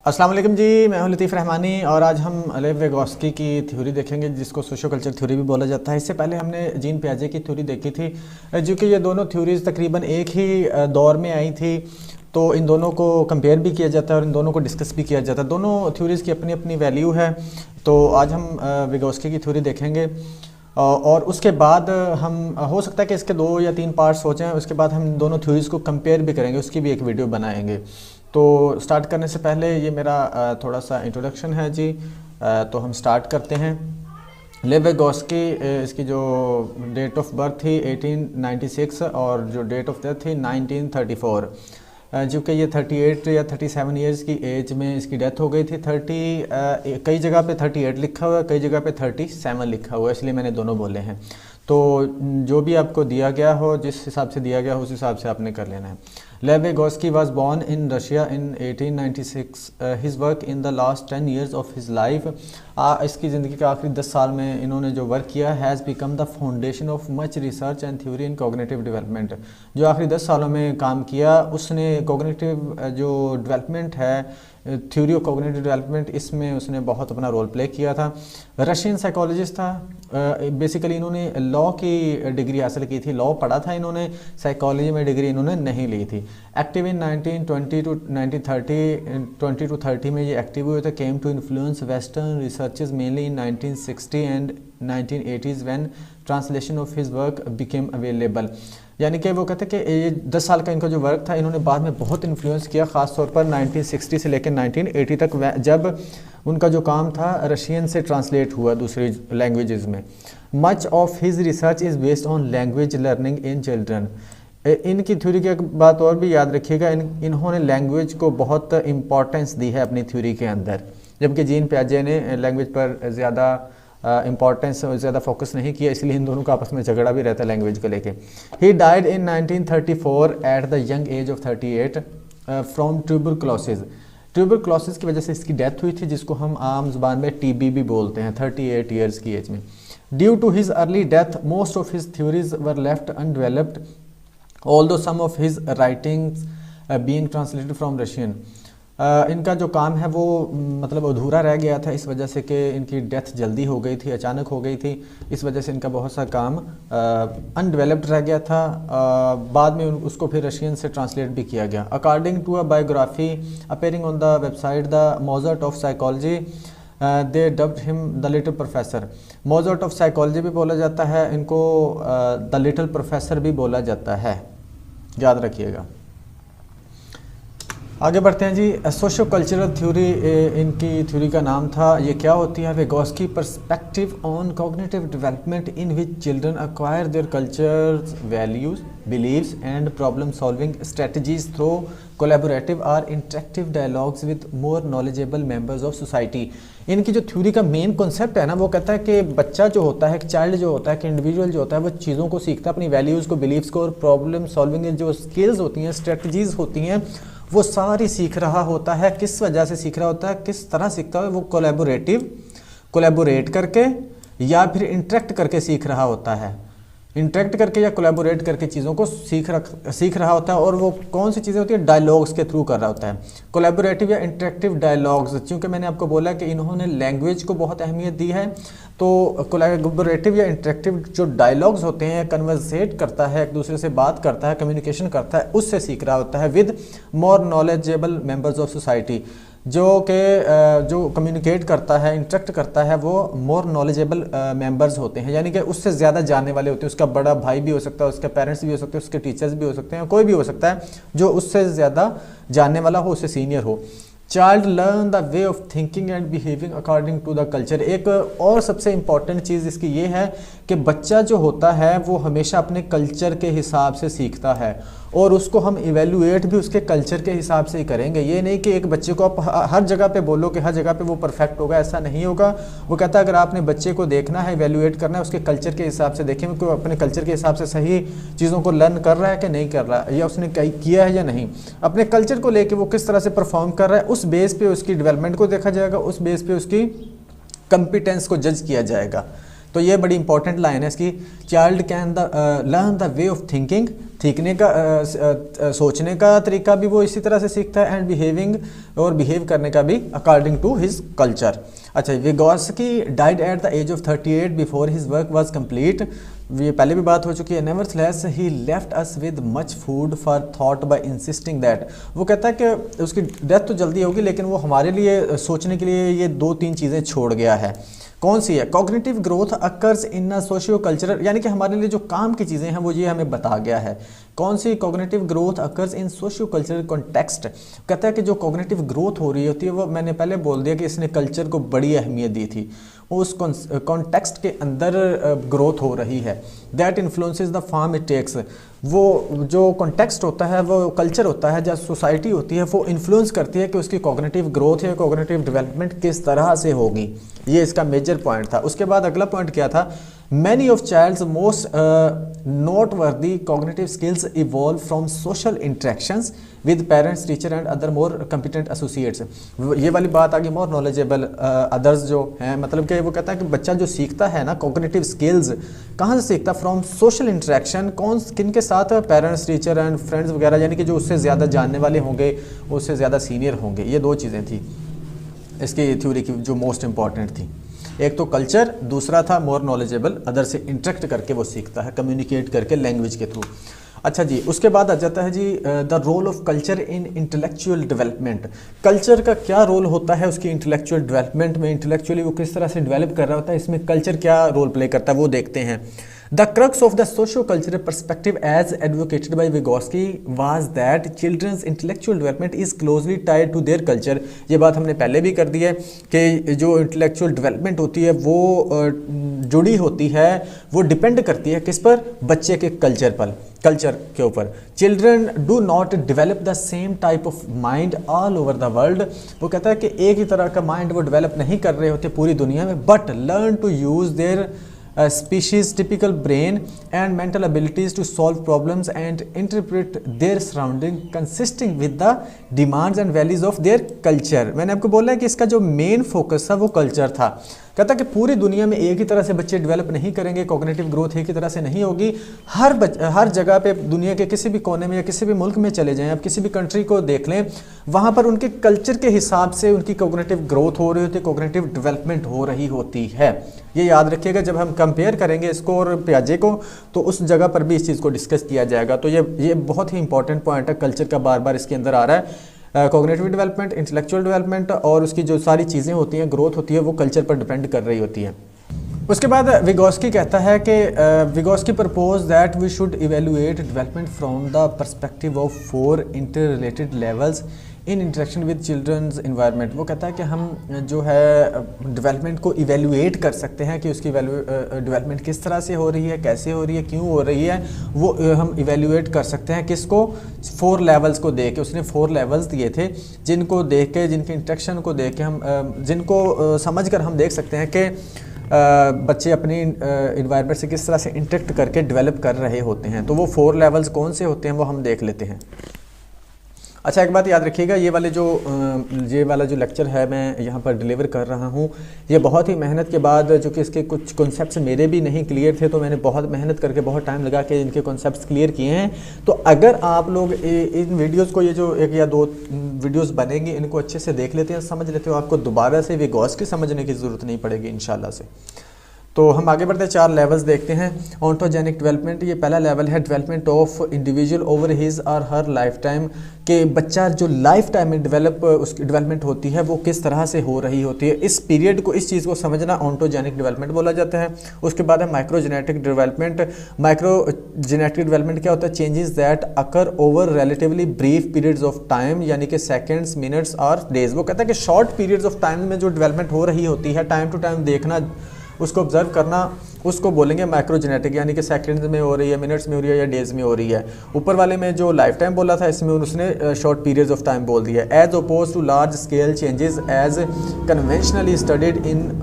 अस्सलाम वालेकुम जी, मैं हूं लतीफ़ रहमानी और आज हम लेव वेगोस्की की थ्योरी देखेंगे जिसको सोशो कल्चर थ्योरी भी बोला जाता है। इससे पहले हमने जीन पियाजे की थ्योरी देखी थी, जो कि ये दोनों थ्योरीज तकरीबन एक ही दौर में आई थी। तो इन दोनों को कंपेयर भी किया जाता है और इन दोनों को डिस्कस भी किया जाता है। दोनों थ्योरीज़ की अपनी अपनी वैल्यू है। तो आज हम वेगोस्की की थ्योरी देखेंगे और उसके बाद हम हो सकता है कि इसके 2 या 3 पार्ट्स हो जाएँ। उसके बाद हम दोनों थ्योरीज़ को कंपेयर भी करेंगे, उसकी भी एक वीडियो बनाएंगे। तो स्टार्ट करने से पहले ये मेरा थोड़ा सा इंट्रोडक्शन है जी। तो हम स्टार्ट करते हैं। लेव वेगोस्की, इसकी जो डेट ऑफ बर्थ थी 1896 और जो डेट ऑफ डेथ थी 1934। जो कि ये 38 या 37 ईयर्स की एज में इसकी डेथ हो गई थी। 30 कई जगह पे 38 लिखा हुआ है, कई जगह पे 37 लिखा हुआ है, इसलिए मैंने दोनों बोले हैं। तो जो भी आपको दिया गया हो, जिस हिसाब से दिया गया हो उस हिसाब से आपने कर लेना है। लेव वेगोस्की was born in Russia in 1896. His work in the last 10 years of his life, इसकी ज़िंदगी के आखिरी 10 साल में इन्होंने जो वर्क किया has become the foundation of much research and theory in cognitive development. जो आखिरी 10 सालों में काम किया उसने कॉग्निटिव जो डेवलपमेंट है, थ्योरी ऑफ कॉग्निटिव डेवलपमेंट, इसमें उसने बहुत अपना रोल प्ले किया था। रशियन साइकोलॉजिस्ट था। बेसिकली इन्होंने लॉ की डिग्री हासिल की थी, लॉ पढ़ा था इन्होंने, साइकोलॉजी में डिग्री इन्होंने नहीं ली थी। एक्टिव इन 1920 टू 1930, 20 टू 30 में ये एक्टिव हुए थे। Came to influence western researches mainly in 1960 and 1980s when translation of his work became available. यानी कि वो कहते हैं कि ये 10 साल का इनका जो वर्क था, इन्होंने बाद में बहुत इन्फ्लुएंस किया, ख़ास तौर पर 1960 से लेकर 1980 तक, जब उनका जो काम था रशियन से ट्रांसलेट हुआ दूसरी लैंग्वेजेस में। Much of his research is based on language learning in children. इनकी थ्योरी की एक बात और भी याद रखिएगा, इन्होंने लैंग्वेज को बहुत इम्पॉर्टेंस दी है अपनी थ्योरी के अंदर, जबकि जीन पियाजे ने लैंग्वेज पर ज़्यादा इम्पॉर्टेंस ज़्यादा फोकस नहीं किया, इसलिए इन दोनों का आपस में झगड़ा भी रहता है लैंग्वेज को लेके। He died in 1934 at the young age of 38 from tuberculosis. Tuberculosis की वजह से इसकी डेथ हुई थी, जिसको हम आम जुबान में टीबी भी बोलते हैं, 38 ईयर्स की एज में। Due to his early death most of his theories were left undeveloped, although some of his writings being translated from Russian. इनका जो काम है वो मतलब अधूरा रह गया था, इस वजह से कि इनकी डेथ जल्दी हो गई थी, अचानक हो गई थी। इस वजह से इनका बहुत सा काम अनडेवलप्ड रह गया था। बाद में उसको फिर रशियन से ट्रांसलेट भी किया गया। According to a biography appearing on the website the Mozart of psychology, they dubbed him the little professor. Mozart of psychology भी बोला जाता है इनको, द लिटिल प्रोफेसर भी बोला जाता है, याद रखिएगा। आगे बढ़ते हैं जी। सोशो कल्चरल थ्योरी इनकी थ्योरी का नाम था। ये क्या होती है? Vygotsky perspective on cognitive development in which children acquire their cultures, values, beliefs and problem solving strategies through collaborative और interactive dialogues with more knowledgeable members of society. इनकी जो थ्योरी का मेन कॉन्सेप्ट है ना, वो कहता है कि बच्चा जो होता है, एक चाइल्ड जो होता है, कि इंडिविजुअल जो होता है, वो चीज़ों को सीखता है, अपनी वैल्यूज़ को, बिलीव्स को, और प्रॉब्लम सॉल्विंग जो स्किल्स होती हैं, स्ट्रेटजीज होती हैं, वो सारी सीख रहा होता है। किस वजह से सीख रहा होता है, किस तरह सीखता है? वो कोलैबोरेट करके या फिर इंटरेक्ट करके सीख रहा होता है। इंटरेक्ट करके या कोलैबोरेट करके चीज़ों को सीख रहा होता है। और वो कौन सी चीज़ें होती है? डायलॉग्स के थ्रू कर रहा होता है, कोलैबोरेटिव या इंटरेक्टिव डायलॉग्स। क्योंकि मैंने आपको बोला कि इन्होंने लैंग्वेज को बहुत अहमियत दी है, तो कोलैबोरेटिव या इंटरेक्टिव जो डायलॉग्स होते हैं, कन्वर्सेट करता है, एक दूसरे से बात करता है, कम्युनिकेशन करता है, उससे सीख रहा होता है। With more knowledgeable members of society, जो कम्युनिकेट करता है, इंटरेक्ट करता है, वो मोर नॉलेजेबल मेंबर्स होते हैं, यानी कि उससे ज़्यादा जानने वाले होते हैं। उसका बड़ा भाई भी हो सकता है, उसके पेरेंट्स भी हो सकते हैं, उसके टीचर्स भी हो सकते हैं, कोई भी हो सकता है जो उससे ज़्यादा जानने वाला हो, उससे सीनियर हो। Child learn the way of thinking and behaving according to the culture. एक और सबसे इम्पॉर्टेंट चीज़ इसकी ये है कि बच्चा जो होता है वो हमेशा अपने कल्चर के हिसाब से सीखता है, और उसको हम इवेल्युएट भी उसके कल्चर के हिसाब से ही करेंगे। ये नहीं कि एक बच्चे को आप हर जगह पे बोलो कि हर जगह पे वो परफेक्ट होगा, ऐसा नहीं होगा। वो कहता है अगर आपने बच्चे को देखना है, इवेल्युएट करना है, उसके कल्चर के हिसाब से देखें कि वो अपने कल्चर के हिसाब से सही चीज़ों को लर्न कर रहा है कि नहीं कर रहा है, या उसने किया है या नहीं। अपने कल्चर को लेके वो किस तरह से परफॉर्म कर रहा है, उस बेस पे उसकी डेवलपमेंट को देखा जाएगा, उस बेस पे उसकी कंपिटेंस को जज किया जाएगा। तो ये बड़ी इंपॉर्टेंट लाइन है इसकी। Child can learn the way of thinking सीखने का सोचने का तरीका भी वो इसी तरह से सीखता है, एंड बिहेविंग और बिहेव करने का भी अकॉर्डिंग टू हिज कल्चर। अच्छा, Vygotsky died at the age of 38 before his work was complete. ये पहले भी बात हो चुकी है। Nevertheless he left us with much food for thought by insisting that. वो कहता है कि उसकी डेथ तो जल्दी होगी, लेकिन वो हमारे लिए सोचने के लिए ये 2-3 चीज़ें छोड़ गया है। कौन सी है? कॉग्निटिव ग्रोथ अकर्स इन अ सोशियो कल्चरल, यानी कि हमारे लिए जो काम की चीज़ें हैं वो ये हमें बता गया है। कौन सी? Cognitive growth occurs in socio cultural context. कहता है कि जो कॉग्निटिव ग्रोथ हो रही होती है वो मैंने पहले बोल दिया कि इसने कल्चर को बड़ी अहमियत दी थी, उस कॉन्टेक्स्ट के अंदर ग्रोथ हो रही है। That influences the form it takes. वो जो कॉन्टेक्स्ट होता है, वो कल्चर होता है, जो सोसाइटी होती है, वो इन्फ्लुएंस करती है कि उसकी कॉग्निटिव ग्रोथ या कॉग्निटिव डेवलपमेंट किस तरह से होगी। ये इसका मेजर पॉइंट था। उसके बाद अगला पॉइंट क्या था? Many of child's most noteworthy cognitive skills evolve from social interactions with parents, teacher and other more competent associates. ये वाली बात आ गई मोर नॉलेजेबल अदर्स जो हैं, मतलब कि वो कहता है कि बच्चा जो सीखता है ना कॉग्निटिव स्किल्स, कहाँ से सीखता? From social interaction. कौन किन के साथ? पेरेंट्स, टीचर एंड फ्रेंड्स वगैरह, यानी कि जो उससे ज़्यादा जानने वाले होंगे, उससे ज़्यादा सीनियर होंगे। ये 2 चीज़ें थी इसकी थ्योरी की जो मोस्ट इंपॉर्टेंट थी। एक तो कल्चर, दूसरा था मोर नॉलेजेबल, अदर से इंटरेक्ट करके वो सीखता है, कम्युनिकेट करके लैंग्वेज के थ्रू। अच्छा जी, उसके बाद आ जाता है जी the role of culture in intellectual development. Culture का क्या रोल होता है उसकी इंटेलेक्चुअल डेवलपमेंट में? इंटेलेक्चुअली वो किस तरह से डेवलप कर रहा होता है, इसमें कल्चर क्या रोल प्ले करता है वो देखते हैं। The crux of the socio-cultural perspective as advocated by Vygotsky was that children's intellectual development is closely tied to their culture। ये बात हमने पहले भी कर दी है कि जो intellectual development होती है वो जुड़ी होती है, वो डिपेंड करती है किस पर? बच्चे के कल्चर के ऊपर। Children do not develop the same type of mind all over the world. वो कहता है कि एक ही तरह का माइंड वो डेवलप नहीं कर रहे होते पूरी दुनिया में, but learn to use their species typical brain and mental abilities to solve problems and interpret their surrounding consisting with the demands and values of their culture। मैंने आपको बोला है कि इसका जो मेन फोकस था वो कल्चर था। कहता कि पूरी दुनिया में एक ही तरह से बच्चे डेवलप नहीं करेंगे, कॉग्निटिव ग्रोथ एक ही तरह से नहीं होगी। हर जगह पे दुनिया के किसी भी कोने में या किसी भी मुल्क में चले जाएं, आप किसी भी कंट्री को देख लें, वहाँ पर उनके कल्चर के हिसाब से उनकी कॉग्निटिव ग्रोथ हो रही होती है, कॉग्निटिव डेवलपमेंट हो रही होती है। ये याद रखिएगा, जब हम कंपेयर करेंगे इसको और पियाजे को तो उस जगह पर भी इस चीज़ को डिस्कस किया जाएगा। तो ये बहुत ही इंपॉर्टेंट पॉइंट है, कल्चर का बार बार इसके अंदर आ रहा है। कॉग्निटिव डेवलपमेंट, इंटेलेक्चुअल डेवलपमेंट और उसकी जो सारी चीज़ें होती हैं, ग्रोथ होती है, वो कल्चर पर डिपेंड कर रही होती हैं। उसके बाद विगोस्की कहता है कि Vygotsky propose that we should evaluate development from the perspective of 4 interrelated levels in interaction with children's environment. वो कहता है कि हम जो है डेवलपमेंट को इवेलुएट कर सकते हैं कि उसकी डेवलपमेंट किस तरह से हो रही है, कैसे हो रही है, क्यों हो रही है, वो हम इवेलुएट कर सकते हैं। किसको? 4 लेवल्स को देख के। उसने 4 लेवल्स दिए थे जिनको देख के, जिनके इंटरेक्शन को देख के हम जिनको समझ कर हम देख सकते हैं कि बच्चे अपनी इन्वायरमेंट से किस तरह से इंटरेक्ट करके डेवलप कर रहे होते हैं। तो वो 4 लेवल्स कौन से होते हैं वो हम देख लेते हैं। अच्छा, एक बात याद रखिएगा, ये वाला जो लेक्चर है मैं यहाँ पर डिलीवर कर रहा हूँ, ये बहुत ही मेहनत के बाद, जो कि इसके कुछ कॉन्सेप्ट्स मेरे भी नहीं क्लियर थे, तो मैंने बहुत मेहनत करके बहुत टाइम लगा के इनके कॉन्सेप्ट्स क्लियर किए हैं। तो अगर आप लोग इन वीडियोज़ को, ये जो 1 या 2 वीडियोज़ बनेंगी, इनको अच्छे से देख लेते हैं, समझ लेते हो, आपको दोबारा से विगोस्की समझने की ज़रूरत नहीं पड़ेगी इंशाल्लाह से। तो हम आगे बढ़ते हैं, 4 लेवल्स देखते हैं। ऑन्टोजेनिक डेवलपमेंट, ये पहला लेवल है, development of individual over his or her life time, कि बच्चा जो लाइफ टाइम में उसकी डेवलपमेंट होती है वो किस तरह से हो रही होती है। इस पीरियड को, इस चीज़ को समझना ऑन्टोजेनिक डेवलपमेंट बोला जाता है। उसके बाद है माइक्रोजेनेटिक डेवलपमेंट। माइक्रोजेनेटिक डेवलपमेंट क्या होता है? Changes that occur over relatively brief periods of time, यानी कि सेकेंड्स, मिनट्स और डेज। वो कहता है कि शॉर्ट पीरियड्स ऑफ टाइम में जो डेवलपमेंट हो रही होती है, टाइम टू टाइम देखना, उसको ऑब्जर्व करना, उसको बोलेंगे माइक्रोजेनेटिक, यानी कि सेकंड्स में हो रही है, मिनट्स में हो रही है या डेज में हो रही है। ऊपर वाले में जो लाइफ टाइम बोला था, इसमें उसने शॉर्ट पीरियड्स ऑफ टाइम बोल दिया। As opposed to large scale changes as conventionally studied in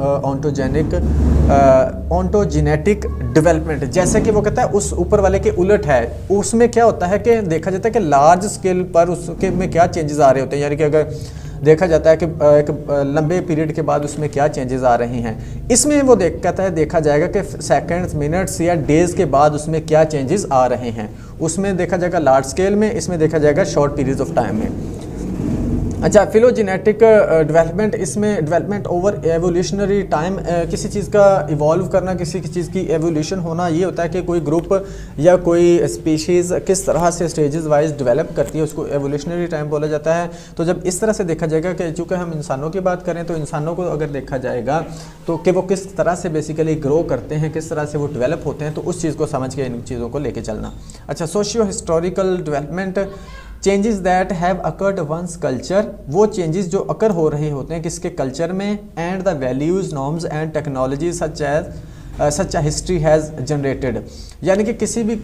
ontogenetic development. जैसे कि वो कहता है उस ऊपर वाले के उलट है, उसमें क्या होता है कि देखा जाता है कि लार्ज स्केल पर उसके में क्या चेंजेस आ रहे होते हैं, यानी कि अगर देखा जाता है कि एक लंबे पीरियड के बाद उसमें क्या चेंजेस आ रहे हैं। इसमें वो कहता है देखा जाएगा कि सेकंड्स, मिनट्स या डेज़ के बाद उसमें क्या चेंजेस आ रहे हैं। उसमें देखा जाएगा लार्ज स्केल में, इसमें देखा जाएगा शॉर्ट पीरियड्स ऑफ टाइम में। अच्छा, फिलोजेनेटिक डेवलपमेंट, इसमें डेवलपमेंट ओवर एवोल्यूशनरी टाइम, किसी चीज़ का इवॉल्व करना, किसी चीज़ की एवोल्यूशन होना, ये होता है कि कोई ग्रुप या कोई स्पीशीज़ किस तरह से स्टेजेस वाइज डेवलप करती है, उसको एवोल्यूशनरी टाइम बोला जाता है। तो जब इस तरह से देखा जाएगा कि चूँकि हम इंसानों की बात करें तो इंसानों को अगर देखा जाएगा तो कि वो किस तरह से बेसिकली ग्रो करते हैं, किस तरह से वो डेवलप होते हैं, तो उस चीज़ को समझ के इन चीज़ों को लेके चलना। अच्छा, socio historical development, changes that have occurred one's culture, वो चेंजेस जो अकर हो रहे होते हैं किसके कल्चर में, and the values, norms and technology such a history has generated, यानी कि किसी भी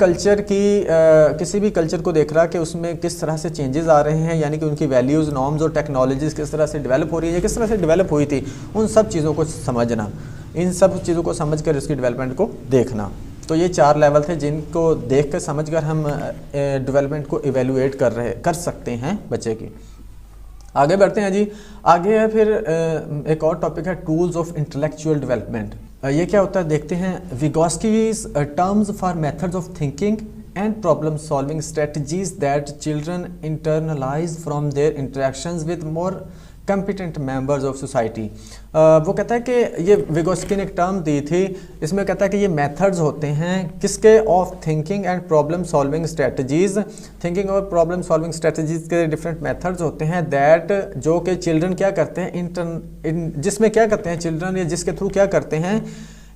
कल्चर को देख रहा कि उसमें किस तरह से चेंजेस आ रहे हैं, यानी कि उनकी वैल्यूज़, नॉर्म्स और टेक्नोलॉजीज़ किस तरह से डेवलप हो रही है या किस तरह से डेवलप हुई थी, उन सब चीज़ों को समझना, इन सब चीज़ों को समझ कर इसकी डेवलपमेंट को देखना। तो ये 4 लेवल थे जिनको देख कर समझ कर हम डेवलपमेंट को इवेलुएट कर सकते हैं बच्चे की। आगे बढ़ते हैं जी। आगे है फिर एक और टॉपिक है टूल्स ऑफ इंटेलेक्चुअल डेवलपमेंट। ये क्या होता है देखते हैं। Vygotsky's terms for methods of thinking and problem solving strategies that children internalize from their interactions with more competent members of society. वो कहता है कि ये विगोस्की ने एक टर्म दी थी, इसमें कहता है कि ये मेथड्स होते हैं किसके, of thinking and problem solving strategies. Thinking और प्रॉब्लम सॉल्विंग स्ट्रेटजीज के डिफरेंट मेथड्स होते हैं दैट, जो कि चिल्ड्रन क्या करते हैं, जिसमें क्या करते हैं चिल्ड्रन, या जिसके थ्रू क्या करते हैं,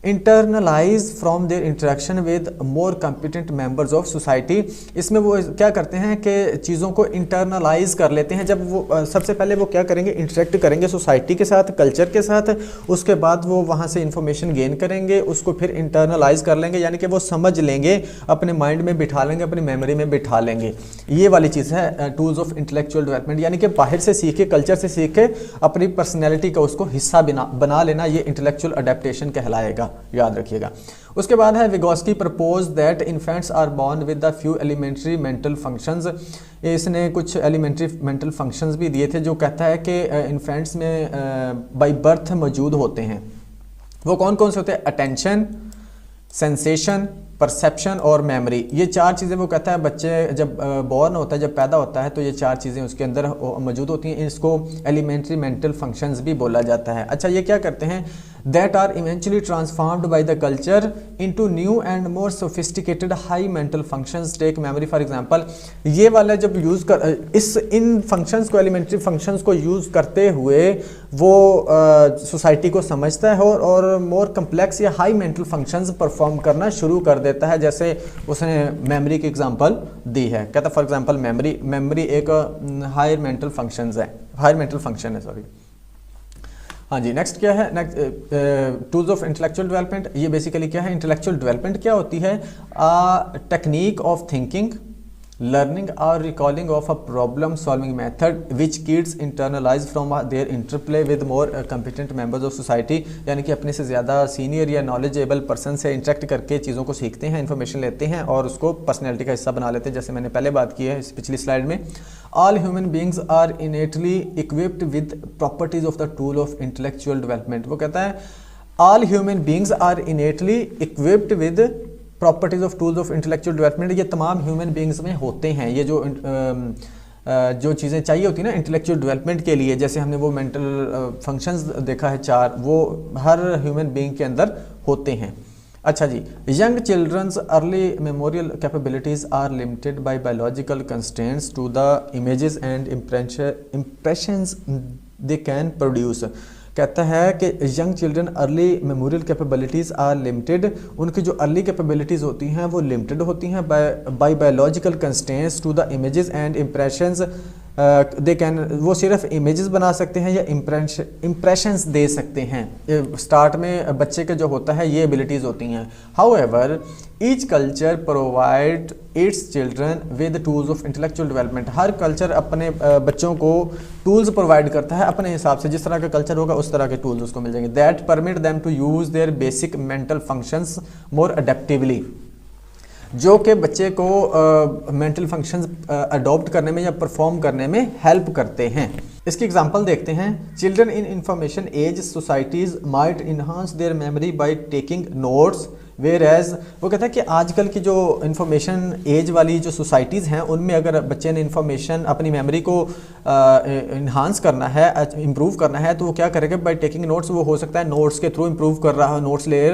internalise from their interaction with more competent members of society. इसमें वो क्या करते हैं कि चीज़ों को इंटरनलाइज कर लेते हैं। जब वो सबसे पहले वो क्या करेंगे, इंटरेक्ट करेंगे सोसाइटी के साथ, कल्चर के साथ, उसके बाद वो वहाँ से इंफॉर्मेशन गेन करेंगे, उसको फिर इंटरनलाइज कर लेंगे, यानी कि वो समझ लेंगे, अपने माइंड में बिठा लेंगे, अपनी मेमोरी में बिठा लेंगे। ये वाली चीज़ है टूल्स ऑफ इंटेलेक्चुअल डेवलपमेंट, यानी कि बाहर से सीखे, कल्चर से सीखे, अपनी पर्सनैलिटी का उसको हिस्सा बना लेना, ये इंटेलेक्चुअल अडेप्टेशन कहलाएगा, याद रखिएगा। उसके बाद है Vygotsky propose that infants are born with the few elementary mental functions. इसने कुछ एलिमेंट्री मेंटल फंक्शंस भी दिए थे, जो कहता है कि इन्फेंट्स में बाय बर्थ मौजूद होते हैं। वो कौन कौन से होते हैं, अटेंशन, सेंसेशन, परसेप्शन और मेमोरी। ये 4 चीज़ें वो कहता है बच्चे जब बॉर्न होता है, जब पैदा होता है, तो ये 4 चीज़ें उसके अंदर मौजूद होती हैं। इसको एलिमेंट्री मेंटल फंक्शंस भी बोला जाता है। अच्छा, ये क्या करते हैं, that are eventually transformed by the culture into new and more sophisticated high mental functions, take memory for example. ये वाला जब यूज़ कर इन फंक्शंस को, एलिमेंट्री फंक्शंस को यूज़ करते हुए वो सोसाइटी को समझता है और मोर कम्प्लेक्स या हाई मेंटल फंक्शंस परफॉर्म करना शुरू कर देता है। जैसे उसने मेमोरी की एग्जांपल दी है, कहता फॉर एग्जांपल मेमोरी एक हायर मेंटल फंक्शन है, सॉरी। हाँ जी, नेक्स्ट क्या है, next tools of intellectual development. ये बेसिकली क्या है, इंटेलेक्चुअल डेवलपमेंट क्या होती है, टेक्निक ऑफ थिंकिंग, लर्निंग और recalling of a problem solving method which kids internalise from their interplay with more competent members of society, यानी कि अपने से ज़्यादा सीनियर या नॉलेजेबल पर्सन से इंटरेक्ट करके चीज़ों को सीखते हैं, इन्फॉर्मेशन लेते हैं और उसको पर्सनैलिटी का हिस्सा बना लेते हैं। जैसे मैंने पहले बात की है इस पिछली स्लाइड में, all human beings are innately equipped with properties of the tool of intellectual development. वो कहता है all human beings are innately equipped with properties of tools of intellectual development. ये तमाम ह्यूमन बींग्स में होते हैं, ये जो चीज़ें चाहिए होती है ना इंटेलेक्चुअल डेवलपमेंट के लिए, जैसे हमने वो मेंटल फंक्शंस देखा है 4, वो हर ह्यूमन बींग के अंदर होते हैं। अच्छा जी, young children's early memorial capabilities are limited by biological constraints to the images and impressions they can produce. कहता है कि young children early memorial capabilities are limited, उनकी जो अर्ली कैपेबिलिटीज़ होती हैं वो लिमिटेड होती हैं by biological constraints to the images and impressions they can, वो सिर्फ इमेजेस बना सकते हैं या इम्प्रेशंस दे सकते हैं। स्टार्ट में बच्चे के जो होता है ये एबिलिटीज़ होती हैं। However each culture provide it's children with tools of intellectual development. Her culture अपने बच्चों को टूल्स प्रोवाइड करता है अपने हिसाब से, जिस तरह का कल्चर होगा उस तरह के टूल्स उसको मिल जाएंगे। That permit them to use their basic mental functions more adaptively. जो कि बच्चे को मेंटल फंक्शंस अडॉप्ट करने में या परफॉर्म करने में हेल्प करते हैं। इसकी एग्जांपल देखते हैं। Children in information age societies might enhance their memory by taking notes, whereas वो कहता है कि आजकल की जो इंफॉर्मेशन एज वाली जो सोसाइटीज़ हैं उनमें अगर बच्चे ने इंफॉर्मेशन अपनी मेमोरी को इन्हांस करना है, इम्प्रूव करना है, तो वो क्या करेगा, बाय टेकिंग नोट्स। वो हो सकता है नोट्स के थ्रू इम्प्रूव कर रहा है, नोट्स ले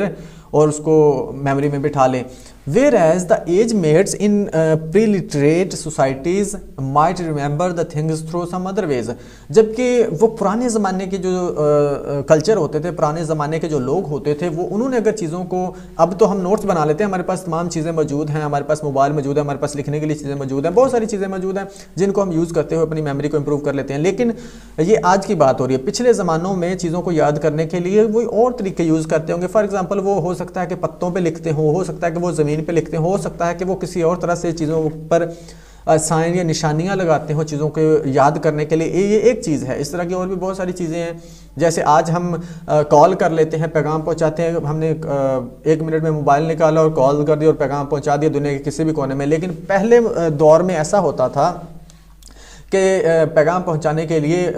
और उसको मेमोरी में बिठा लें। Whereas the age mates in preliterate societies might remember the things through some other ways, जबकि वो पुराने ज़माने के जो कल्चर होते थे, पुराने ज़माने के जो लोग होते थे, वो उन्होंने अगर चीज़ों को, अब तो हम नोट्स बना लेते हैं, हमारे पास तमाम चीज़ें मौजूद हैं, हमारे पास मोबाइल मौजूद है, हमारे पास लिखने के लिए चीज़ें मौजूद हैं, बहुत सारी चीज़ें मौजूद हैं जिनको हम यूज़ करते हुए अपनी मेमोरी को इम्प्रूव कर लेते हैं। लेकिन ये आज की बात हो रही है। पिछले ज़मानों में चीज़ों को याद करने के लिए वो और तरीके यूज़ करते होंगे। फॉर एग्जाम्पल वो हो सकता है कि पत्तों पर लिखते हो सकता है कि वो ज़मीन पर लिखते हो सकता है कि वो किसी और तरह से चीज़ों पर साइन या निशानियाँ लगाते हो चीज़ों को याद करने के लिए। ये एक चीज़ है। इस तरह की और भी बहुत सारी चीज़ें हैं। जैसे आज हम कॉल कर लेते हैं, पैगाम पहुंचाते हैं, हमने 1 मिनट में मोबाइल निकाला और कॉल कर दी और पैगाम पहुंचा दिया दुनिया के किसी भी कोने में। लेकिन पहले दौर में ऐसा होता था कि पैगाम पहुंचाने के लिए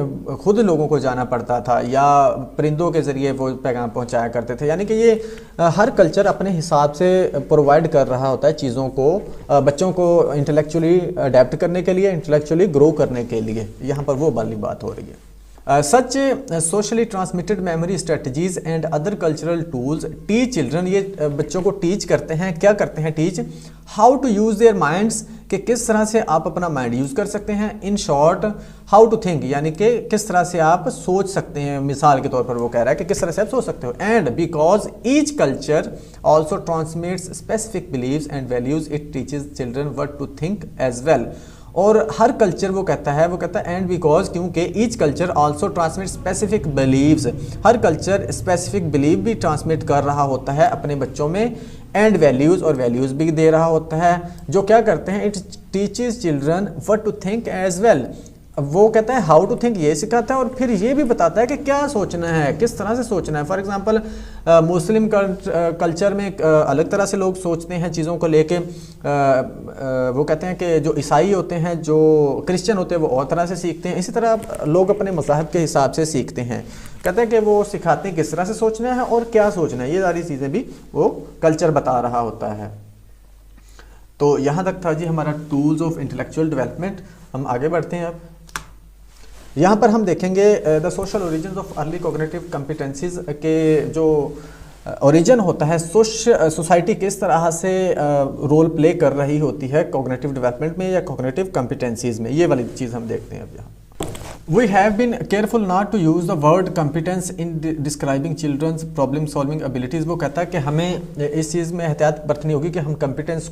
खुद लोगों को जाना पड़ता था या परिंदों के ज़रिए वो पैगाम पहुंचाया करते थे। यानी कि ये हर कल्चर अपने हिसाब से प्रोवाइड कर रहा होता है चीज़ों को, बच्चों को इंटेलेक्चुअली अडेप्ट करने के लिए, इंटेलेक्चुअली ग्रो करने के लिए। यहाँ पर वो वाली बात हो रही है। Such socially transmitted memory strategies and other cultural tools teach children, ये बच्चों को टीच करते हैं। क्या करते हैं teach? How to use their minds, कि किस तरह से आप अपना माइंड यूज़ कर सकते हैं। In short how to think, यानी कि किस तरह से आप सोच सकते हैं। मिसाल के तौर पर वो कह रहा है कि किस तरह से आप सोच सकते हो। And because each culture also transmits specific beliefs and values, it teaches children what to think as well. और हर कल्चर वो कहता है एंड बिकॉज, क्योंकि each culture also transmit specific beliefs, हर कल्चर स्पेसिफिक बिलीव भी ट्रांसमिट कर रहा होता है अपने बच्चों में, एंड वैल्यूज़, और वैल्यूज़ भी दे रहा होता है। जो क्या करते हैं, it teaches children what to think as well. वो कहता है हाउ टू थिंक, ये सिखाता है और फिर ये भी बताता है कि क्या सोचना है, किस तरह से सोचना है। फॉर एग्जांपल मुस्लिम कल्चर में अलग तरह से लोग सोचते हैं चीज़ों को लेके। वो कहते हैं कि जो ईसाई होते हैं, जो क्रिश्चियन होते हैं, वो और तरह से सीखते हैं। इसी तरह लोग अपने मज़हब के हिसाब से सीखते हैं। कहते हैं कि वो सिखाते हैं किस तरह से सोचना है और क्या सोचना है। ये सारी चीज़ें भी वो कल्चर बता रहा होता है। तो यहाँ तक था जी हमारा टूल्स ऑफ इंटेलेक्चुअल डेवलपमेंट। हम आगे बढ़ते हैं। अब यहाँ पर हम देखेंगे the social origin of early cognitive competencies के जो ओरिजिन होता है, सोसाइटी किस तरह से रोल प्ले कर रही होती है कॉग्निटिव डेवलपमेंट में या कॉग्निटिव कॉम्पिटेंसीज में। ये वाली चीज़ हम देखते हैं अब यहाँ। We have been careful not to use the word competence in describing children's problem solving abilities। वो कहता है कि हमें इस चीज़ में एहतियात बरतनी होगी कि हम competence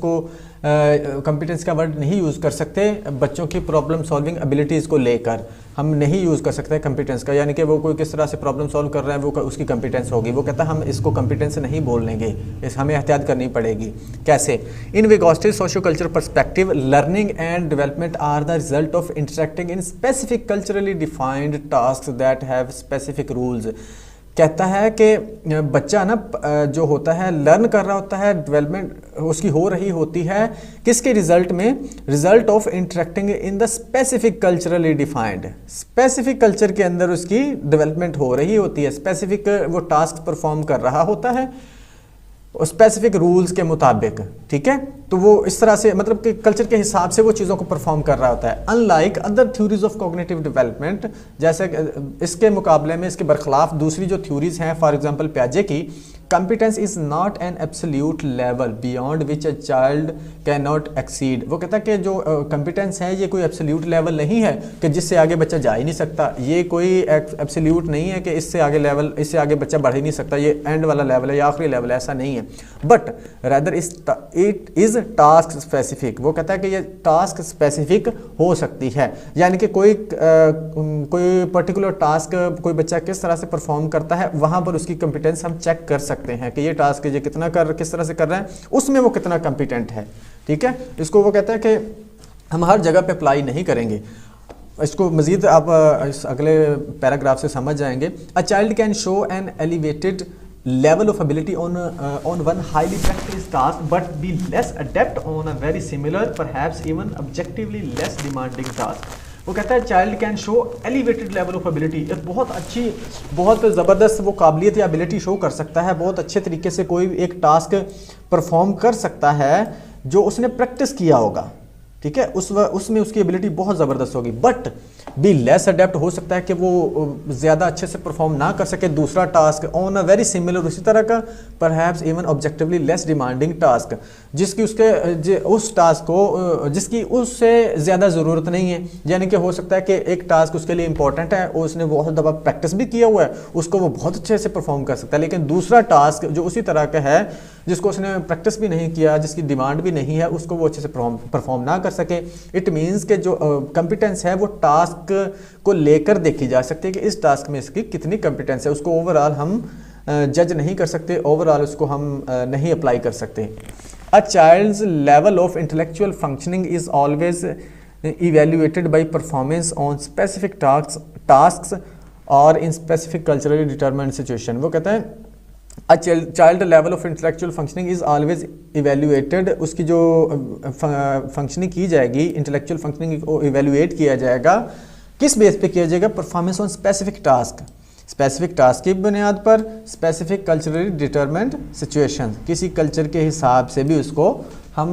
का वर्ड नहीं यूज़ कर सकते बच्चों की प्रॉब्लम सॉल्विंग एबिलिटीज़ को लेकर। हम नहीं यूज़ कर सकते competence का, यानी कि वो कोई किस तरह से प्रॉब्लम सॉल्व कर रहा है वो उसकी competence होगी। वो कहता है हम इसको competence नहीं बोलेंगे, हमें एहतियात करनी पड़ेगी। कैसे? इन विगोस्टिक socio culture perspective, learning and development are the result of interacting in specific culturally defined task that have specific rules. कहता है कि बच्चा ना जो होता है लर्न कर रहा होता है, डेवलपमेंट उसकी हो रही होती है किसके रिजल्ट में? Result of interacting in the specific culturally defined. Specific culture के अंदर उसकी डेवलपमेंट हो रही होती है, स्पेसिफिक वो टास्क परफॉर्म कर रहा होता है स्पेसिफिक रूल्स के मुताबिक। ठीक है, तो वो इस तरह से मतलब कि कल्चर के हिसाब से वो चीज़ों को परफॉर्म कर रहा होता है। Unlike other theories of cognitive development, जैसे इसके मुकाबले में, इसके बरखिलाफ दूसरी जो थ्योरीज हैं, फॉर एग्जांपल पियाजे की, competence is not an absolute level beyond which a child cannot exceed। वो कहता है कि जो competence है ये कोई absolute level नहीं है कि जिससे आगे बच्चा जा ही नहीं सकता। ये कोई absolute नहीं है कि इससे आगे level, इससे आगे बच्चा बढ़ ही नहीं सकता, ये end वाला level है या आखिरी level है, ऐसा नहीं है। But rather it is task specific। वो कहता है कि ये task specific हो सकती है, यानी कि कोई particular task कोई बच्चा किस तरह से perform करता है वहाँ पर उसकी competence हम check कर सकते हैं कि ये टास्क ये कितना किस तरह से कर रहे हैं, उसमें वो कितना कॉम्पिटेंट है। ठीक है, इसको वो कहता है कि हम हर जगह पे अप्लाई नहीं करेंगे। इसको मजीद आप इस अगले पैराग्राफ से समझ जाएंगे। A child can show N elevated level of ability on one highly practiced task but be less adept on a very similar, perhaps even objectively less demanding task. वो कहता है child can show elevated level of ability, एक बहुत अच्छी, बहुत ज़बरदस्त वो काबिलियत या एबिलिटी शो कर सकता है, बहुत अच्छे तरीके से कोई एक टास्क परफॉर्म कर सकता है जो उसने प्रैक्टिस किया होगा, ठीक है, उसमें उसकी एबिलिटी बहुत ज़बरदस्त होगी, बट बी लेस अडेप्ट, हो सकता है कि वो ज़्यादा अच्छे से परफॉर्म ना कर सके दूसरा task on a very similar, उसी तरह का, perhaps even objectively less demanding task, जिसकी उस टास्क को जिसकी उससे ज़्यादा ज़रूरत नहीं है। यानी कि हो सकता है कि एक टास्क उसके लिए इंपॉर्टेंट है और उसने बहुत दफ़ा प्रैक्टिस भी किया हुआ है, उसको वो बहुत अच्छे से परफॉर्म कर सकता है, लेकिन दूसरा टास्क जो उसी तरह का है जिसको उसने प्रैक्टिस भी नहीं किया, जिसकी डिमांड भी नहीं है, उसको वो अच्छे से परफॉर्म ना कर सके। इट मीन्स कि जो कॉम्पिटेंस है वो टास्क को लेकर देखी जा सकती है कि इस टास्क में इसकी कितनी कॉम्पिटेंस है, उसको ओवरऑल हम जज नहीं कर सकते, ओवरऑल उसको हम नहीं अप्लाई कर सकते। A child's level of intellectual functioning is always evaluated by performance on specific tasks और in specific culturally determined situation. वो कहते हैं a child level of intellectual functioning is always evaluated, उसकी जो फंक्शनिंग की जाएगी, इंटेलेक्चुअल फंक्शनिंग को evaluate किया जाएगा, किस बेस पे किया जाएगा, performance on specific task, specific task की बुनियाद पर, स्पेसिफिक कल्चरली डिटरमाइंड सिचुएशन, किसी कल्चर के हिसाब से भी उसको हम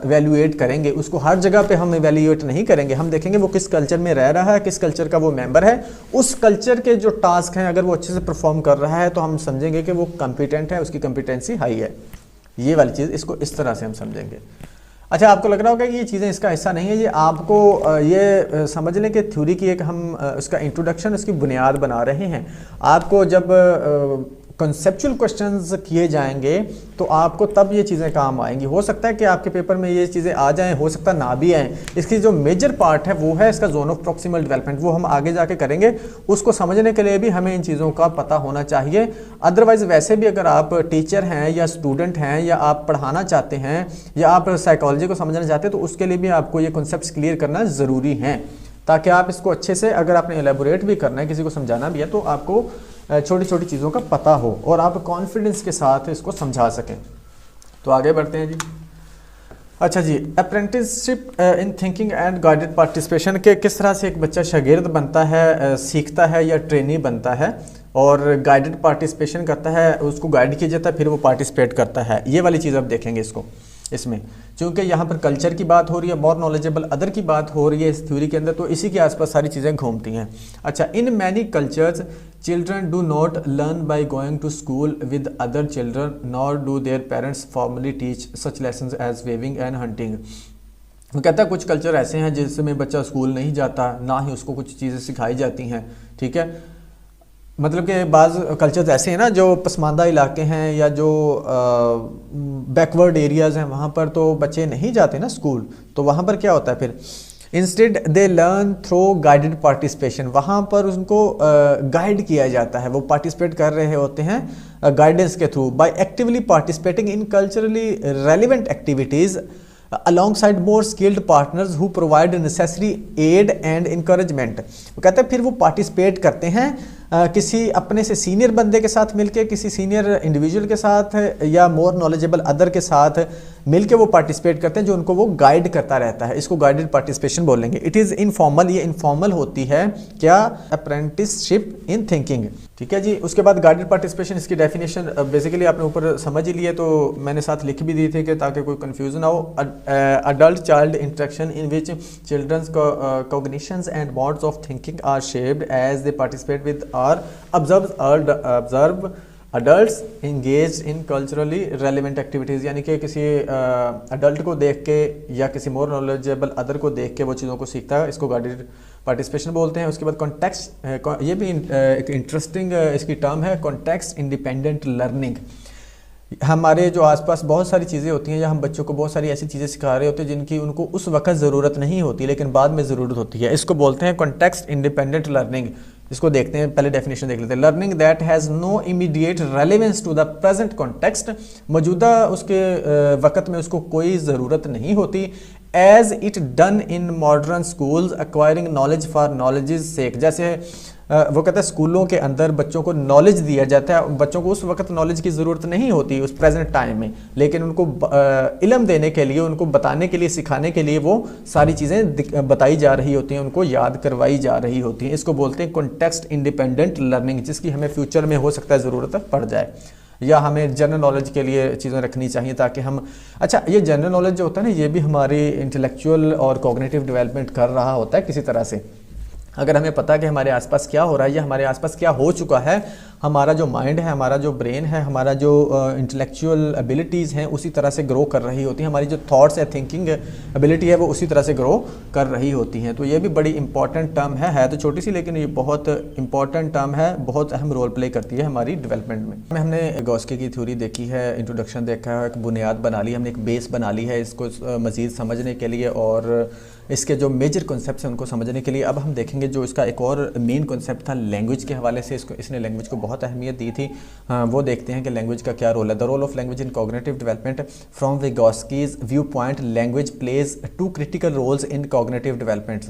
इवेल्युएट करेंगे, उसको हर जगह पे हम इवेल्युएट नहीं करेंगे, हम देखेंगे वो किस कल्चर में रह रहा है, किस कल्चर का वो मेंबर है, उस कल्चर के जो टास्क हैं अगर वो अच्छे से परफॉर्म कर रहा है तो हम समझेंगे कि वो कॉम्पिटेंट है, उसकी कॉम्पिटेंसी हाई है। ये वाली चीज़, इसको इस तरह से हम समझेंगे। अच्छा, आपको लग रहा होगा कि ये चीज़ें इसका हिस्सा नहीं है, ये आपको ये समझ लें कि थ्योरी की एक हम उसका इंट्रोडक्शन, उसकी बुनियाद बना रहे हैं। आपको जब कॉन्सेप्चुअल क्वेश्चंस किए जाएंगे तो आपको तब ये चीज़ें काम आएंगी। हो सकता है कि आपके पेपर में ये चीज़ें आ जाएं, हो सकता है ना भी आएँ। इसकी जो मेजर पार्ट है वो है इसका जोन ऑफ प्रॉक्सिमल डेवलपमेंट, वो हम आगे जाके करेंगे। उसको समझने के लिए भी हमें इन चीज़ों का पता होना चाहिए। अदरवाइज़ वैसे भी अगर आप टीचर हैं या स्टूडेंट हैं या आप पढ़ाना चाहते हैं या आप साइकोलॉजी को समझना चाहते हैं तो उसके लिए भी आपको ये कॉन्सेप्ट्स क्लियर करना ज़रूरी है, ताकि आप इसको अच्छे से, अगर आपने एलेबोरेट भी करना है, किसी को समझाना भी है, तो आपको छोटी छोटी चीज़ों का पता हो और आप कॉन्फिडेंस के साथ इसको समझा सकें। तो आगे बढ़ते हैं जी। अच्छा जी, apprenticeship in thinking and guided participation के किस तरह से एक बच्चा शागिर्द बनता है, सीखता है या ट्रेनी बनता है और गाइडेड पार्टिसिपेशन करता है, उसको गाइड किया जाता है, फिर वो पार्टिसिपेट करता है। ये वाली चीज़ आप देखेंगे इसको इसमें, क्योंकि यहाँ पर कल्चर की बात हो रही है, मोर नॉलेजेबल अदर की बात हो रही है इस थ्योरी के अंदर, तो इसी के आसपास सारी चीज़ें घूमती हैं। अच्छा, in many cultures children do not learn by going to school with other children nor do their parents formally teach such lessons as weaving and hunting. वो कहता है कुछ कल्चर ऐसे हैं जिसमें बच्चा स्कूल नहीं जाता, ना ही उसको कुछ चीज़ें सिखाई जाती हैं, ठीक है। मतलब कि बाज़ कल्चर्स ऐसे हैं ना जो पसमानदा इलाके हैं या जो बैकवर्ड एरियाज़ हैं, वहाँ पर तो बच्चे नहीं जाते ना स्कूल, तो वहाँ पर क्या होता है फिर, instead they learn through guided participation, वहाँ पर उनको गाइड किया जाता है, वो पार्टिसिपेट कर रहे होते हैं गाइडेंस के through, by actively participating in culturally relevant activities alongside more skilled partners who provide necessary aid and encouragement। वो कहते हैं फिर वो पार्टिसिपेट करते हैं किसी अपने से सीनियर बंदे के साथ मिलके, किसी सीनियर इंडिविजुअल के साथ या मोर नॉलेजेबल अदर के साथ मिलके वो पार्टिसिपेट करते हैं, जो उनको वो गाइड करता रहता है। इसको गाइडेड पार्टिसिपेशन बोलेंगे। इट इज़ इनफॉर्मल, ये इनफॉर्मल होती है क्या, अप्रेंटिसशिप इन थिंकिंग, ठीक है जी। उसके बाद गाइडेड पार्टिसिपेशन, इसकी डेफिनेशन बेसिकली आपने ऊपर समझ ही लिए, तो मैंने साथ लिख भी दी थी कि ताकि कोई कंफ्यूजन ना हो। Adult child interaction in which children's cognitions and modes of thinking are shaped as they participate with or observe adults engaged in culturally relevant activities। यानी कि किसी अडल्ट को देख के या किसी मोर नॉलेजेबल अदर को देख के वो चीज़ों को सीखता है, इसको गाइडेड पार्टिसिपेशन बोलते हैं। उसके बाद कॉन्टेक्स्ट, ये भी एक इंटरेस्टिंग इसकी टर्म है, कॉन्टेक्स्ट इंडिपेंडेंट लर्निंग। हमारे जो आसपास बहुत सारी चीज़ें होती हैं या हम बच्चों को बहुत सारी ऐसी चीज़ें सिखा रहे होते हैं जिनकी उनको उस वक्त ज़रूरत नहीं होती लेकिन बाद में ज़रूरत होती है, इसको बोलते हैं कॉन्टेक्स्ट इंडिपेंडेंट लर्निंग। इसको देखते हैं, पहले डेफिनेशन देख लेते हैं। Learning that has no immediate relevance to the present context, मौजूदा उसके वक़्त में उसको कोई ज़रूरत नहीं होती। As it done in modern schools acquiring knowledge for knowledge sake. जैसे वो कहता है स्कूलों के अंदर बच्चों को नॉलेज दिया जाता है, बच्चों को उस वक्त नॉलेज की ज़रूरत नहीं होती उस प्रेजेंट टाइम में, लेकिन उनको इल्म देने के लिए, उनको बताने के लिए, सिखाने के लिए वो सारी चीज़ें बताई जा रही होती हैं, उनको याद करवाई जा रही होती हैं। इसको बोलते हैं कॉन्टेक्स्ट इंडिपेंडेंट लर्निंग, जिसकी हमें फ्यूचर में हो सकता है ज़रूरत पड़ जाए, या हमें जनरल नॉलेज के लिए चीज़ें रखनी चाहिए ताकि हम, अच्छा ये जनरल नॉलेज जो होता है ना, ये भी हमारी इंटेलेक्चुअल और कॉग्निटिव डेवलपमेंट कर रहा होता है किसी तरह से। अगर हमें पता है कि हमारे आसपास क्या हो रहा है या हमारे आसपास क्या हो चुका है, हमारा जो माइंड है, हमारा जो ब्रेन है, हमारा जो इंटेलेक्चुअल एबिलिटीज़ हैं उसी तरह से ग्रो कर रही होती हैं, हमारी जो थॉट्स है, थिंकिंग एबिलिटी है, वो उसी तरह से ग्रो कर रही होती हैं। तो ये भी बड़ी इंपॉर्टेंट टर्म है तो छोटी सी, लेकिन ये बहुत इंपॉर्टेंट टर्म है, बहुत अहम रोल प्ले करती है हमारी डेवलपमेंट में। हमने विगोस्की की थ्योरी देखी है, इंट्रोडक्शन देखा है, एक बुनियाद बना ली, हमने एक बेस बना ली है इसको मज़ीद समझने के लिए और इसके जो मेजर कॉन्सेप्ट हैं उनको समझने के लिए। अब हम देखेंगे जो इसका एक और मेन कॉन्सेप्ट था लैंग्वेज के हवाले से, इसने लैंग्वेज को बहुत अहमियत दी थी। वो देखते हैं कि लैंग्वेज का क्या रोल है। The role of language in cognitive development from Vygotsky's view point, language plays 2 critical roles in cognitive development.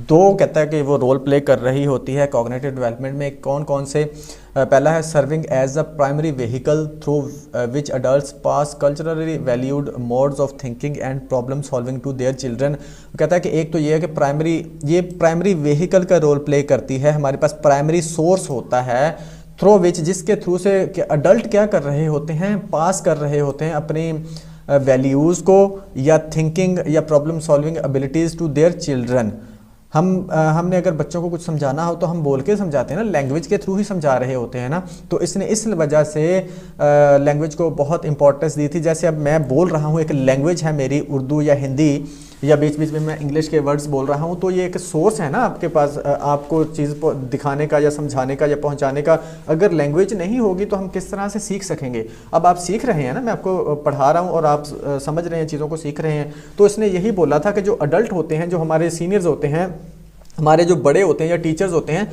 2 कहता है कि वो रोल प्ले कर रही होती है कॉग्निटिव डेवलपमेंट में। कौन कौन से? पहला है serving as a primary vehicle through which adults pass culturally valued modes of thinking and problem solving to their children. कहता है कि एक तो ये है कि ये प्राइमरी व्हीकल का रोल प्ले करती है, हमारे पास प्राइमरी सोर्स होता है थ्रू विच, जिसके थ्रू से अडल्ट क्या कर रहे होते हैं, पास कर रहे होते हैं अपनी वैल्यूज़ को या थिंकिंग या problem solving abilities to their children. हमने अगर बच्चों को कुछ समझाना हो तो हम बोल के समझाते हैं ना, लैंग्वेज के थ्रू ही समझा रहे होते हैं ना। तो इसने इस वजह से लैंग्वेज को बहुत इंपॉर्टेंस दी थी। जैसे अब मैं बोल रहा हूँ, एक लैंग्वेज है मेरी उर्दू या हिंदी, या बीच बीच में मैं इंग्लिश के वर्ड्स बोल रहा हूँ, तो ये एक सोर्स है ना आपके पास, आपको चीज़ दिखाने का या समझाने का या पहुँचाने का। अगर लैंग्वेज नहीं होगी तो हम किस तरह से सीख सकेंगे? अब आप सीख रहे हैं ना, मैं आपको पढ़ा रहा हूँ और आप समझ रहे हैं, चीज़ों को सीख रहे हैं। तो इसने यही बोला था कि जो अडल्ट होते हैं, जो हमारे सीनियर्स होते हैं, हमारे जो बड़े होते हैं या टीचर्स होते हैं,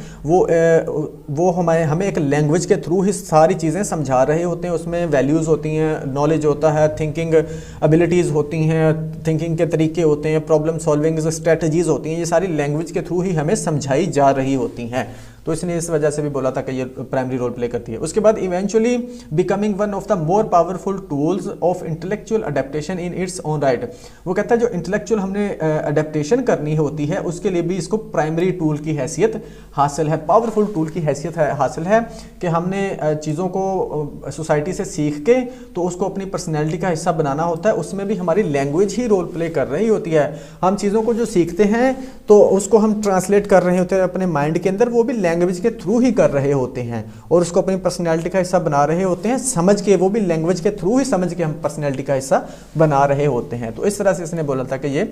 वो हमें एक लैंग्वेज के थ्रू ही सारी चीज़ें समझा रहे होते हैं। उसमें वैल्यूज़ होती हैं, नॉलेज होता है, थिंकिंग एबिलिटीज़ होती हैं, थिंकिंग के तरीके होते हैं, प्रॉब्लम सॉल्विंग स्ट्रेटजीज़ होती हैं, ये सारी लैंग्वेज के थ्रू ही हमें समझाई जा रही होती हैं। तो इसने इस वजह से भी बोला था कि ये प्राइमरी रोल प्ले करती है। उसके बाद eventually becoming one of the more powerful tools of intellectual adaptation in its own right. वो कहता है जो इंटेलेक्चुअल हमने अडेप्टेशन करनी होती है, उसके लिए भी इसको प्राइमरी टूल की हैसियत हासिल है, पावरफुल टूल की हैसियत हासिल है कि हमने चीज़ों को सोसाइटी से सीख के तो उसको अपनी पर्सनैलिटी का हिस्सा बनाना होता है। उसमें भी हमारी लैंग्वेज ही रोल प्ले कर रही होती है। हम चीज़ों को जो सीखते हैं तो उसको हम ट्रांसलेट कर रहे होते हैं अपने माइंड के अंदर, वो भी लैंग्वेज के थ्रू ही कर रहे होते हैं और उसको अपनी पर्सनैलिटी का हिस्सा बना रहे होते हैं, समझ के, वो भी लैंग्वेज के थ्रू ही समझ के हम पर्सनैलिटी का हिस्सा बना रहे होते हैं। तो इस तरह से इसने बोला था कि ये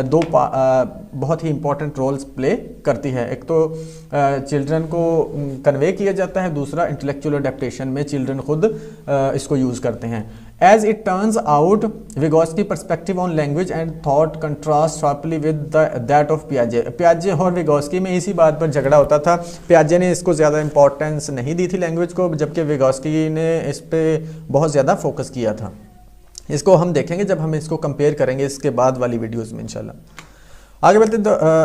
2 बहुत ही इंपॉर्टेंट रोल्स प्ले करती है। एक तो चिल्ड्रन को कन्वे किया जाता है, दूसरा इंटेलेक्चुअल अडेप्टेशन में चिल्ड्रन खुद इसको यूज़ करते हैं। As it turns out, Vygotsky perspective on language and thought contrasts sharply with that of Piaget. Piaget और Vygotsky में इसी बात पर झगड़ा होता था। Piaget ने इसको ज़्यादा इंपॉर्टेंस नहीं दी थी लैंग्वेज को, जबकि Vygotsky ने इस पे बहुत ज़्यादा फोकस किया था। इसको हम देखेंगे जब हम इसको कंपेयर करेंगे इसके बाद वाली वीडियोज़ में इंशाल्लाह। आगे बढ़ते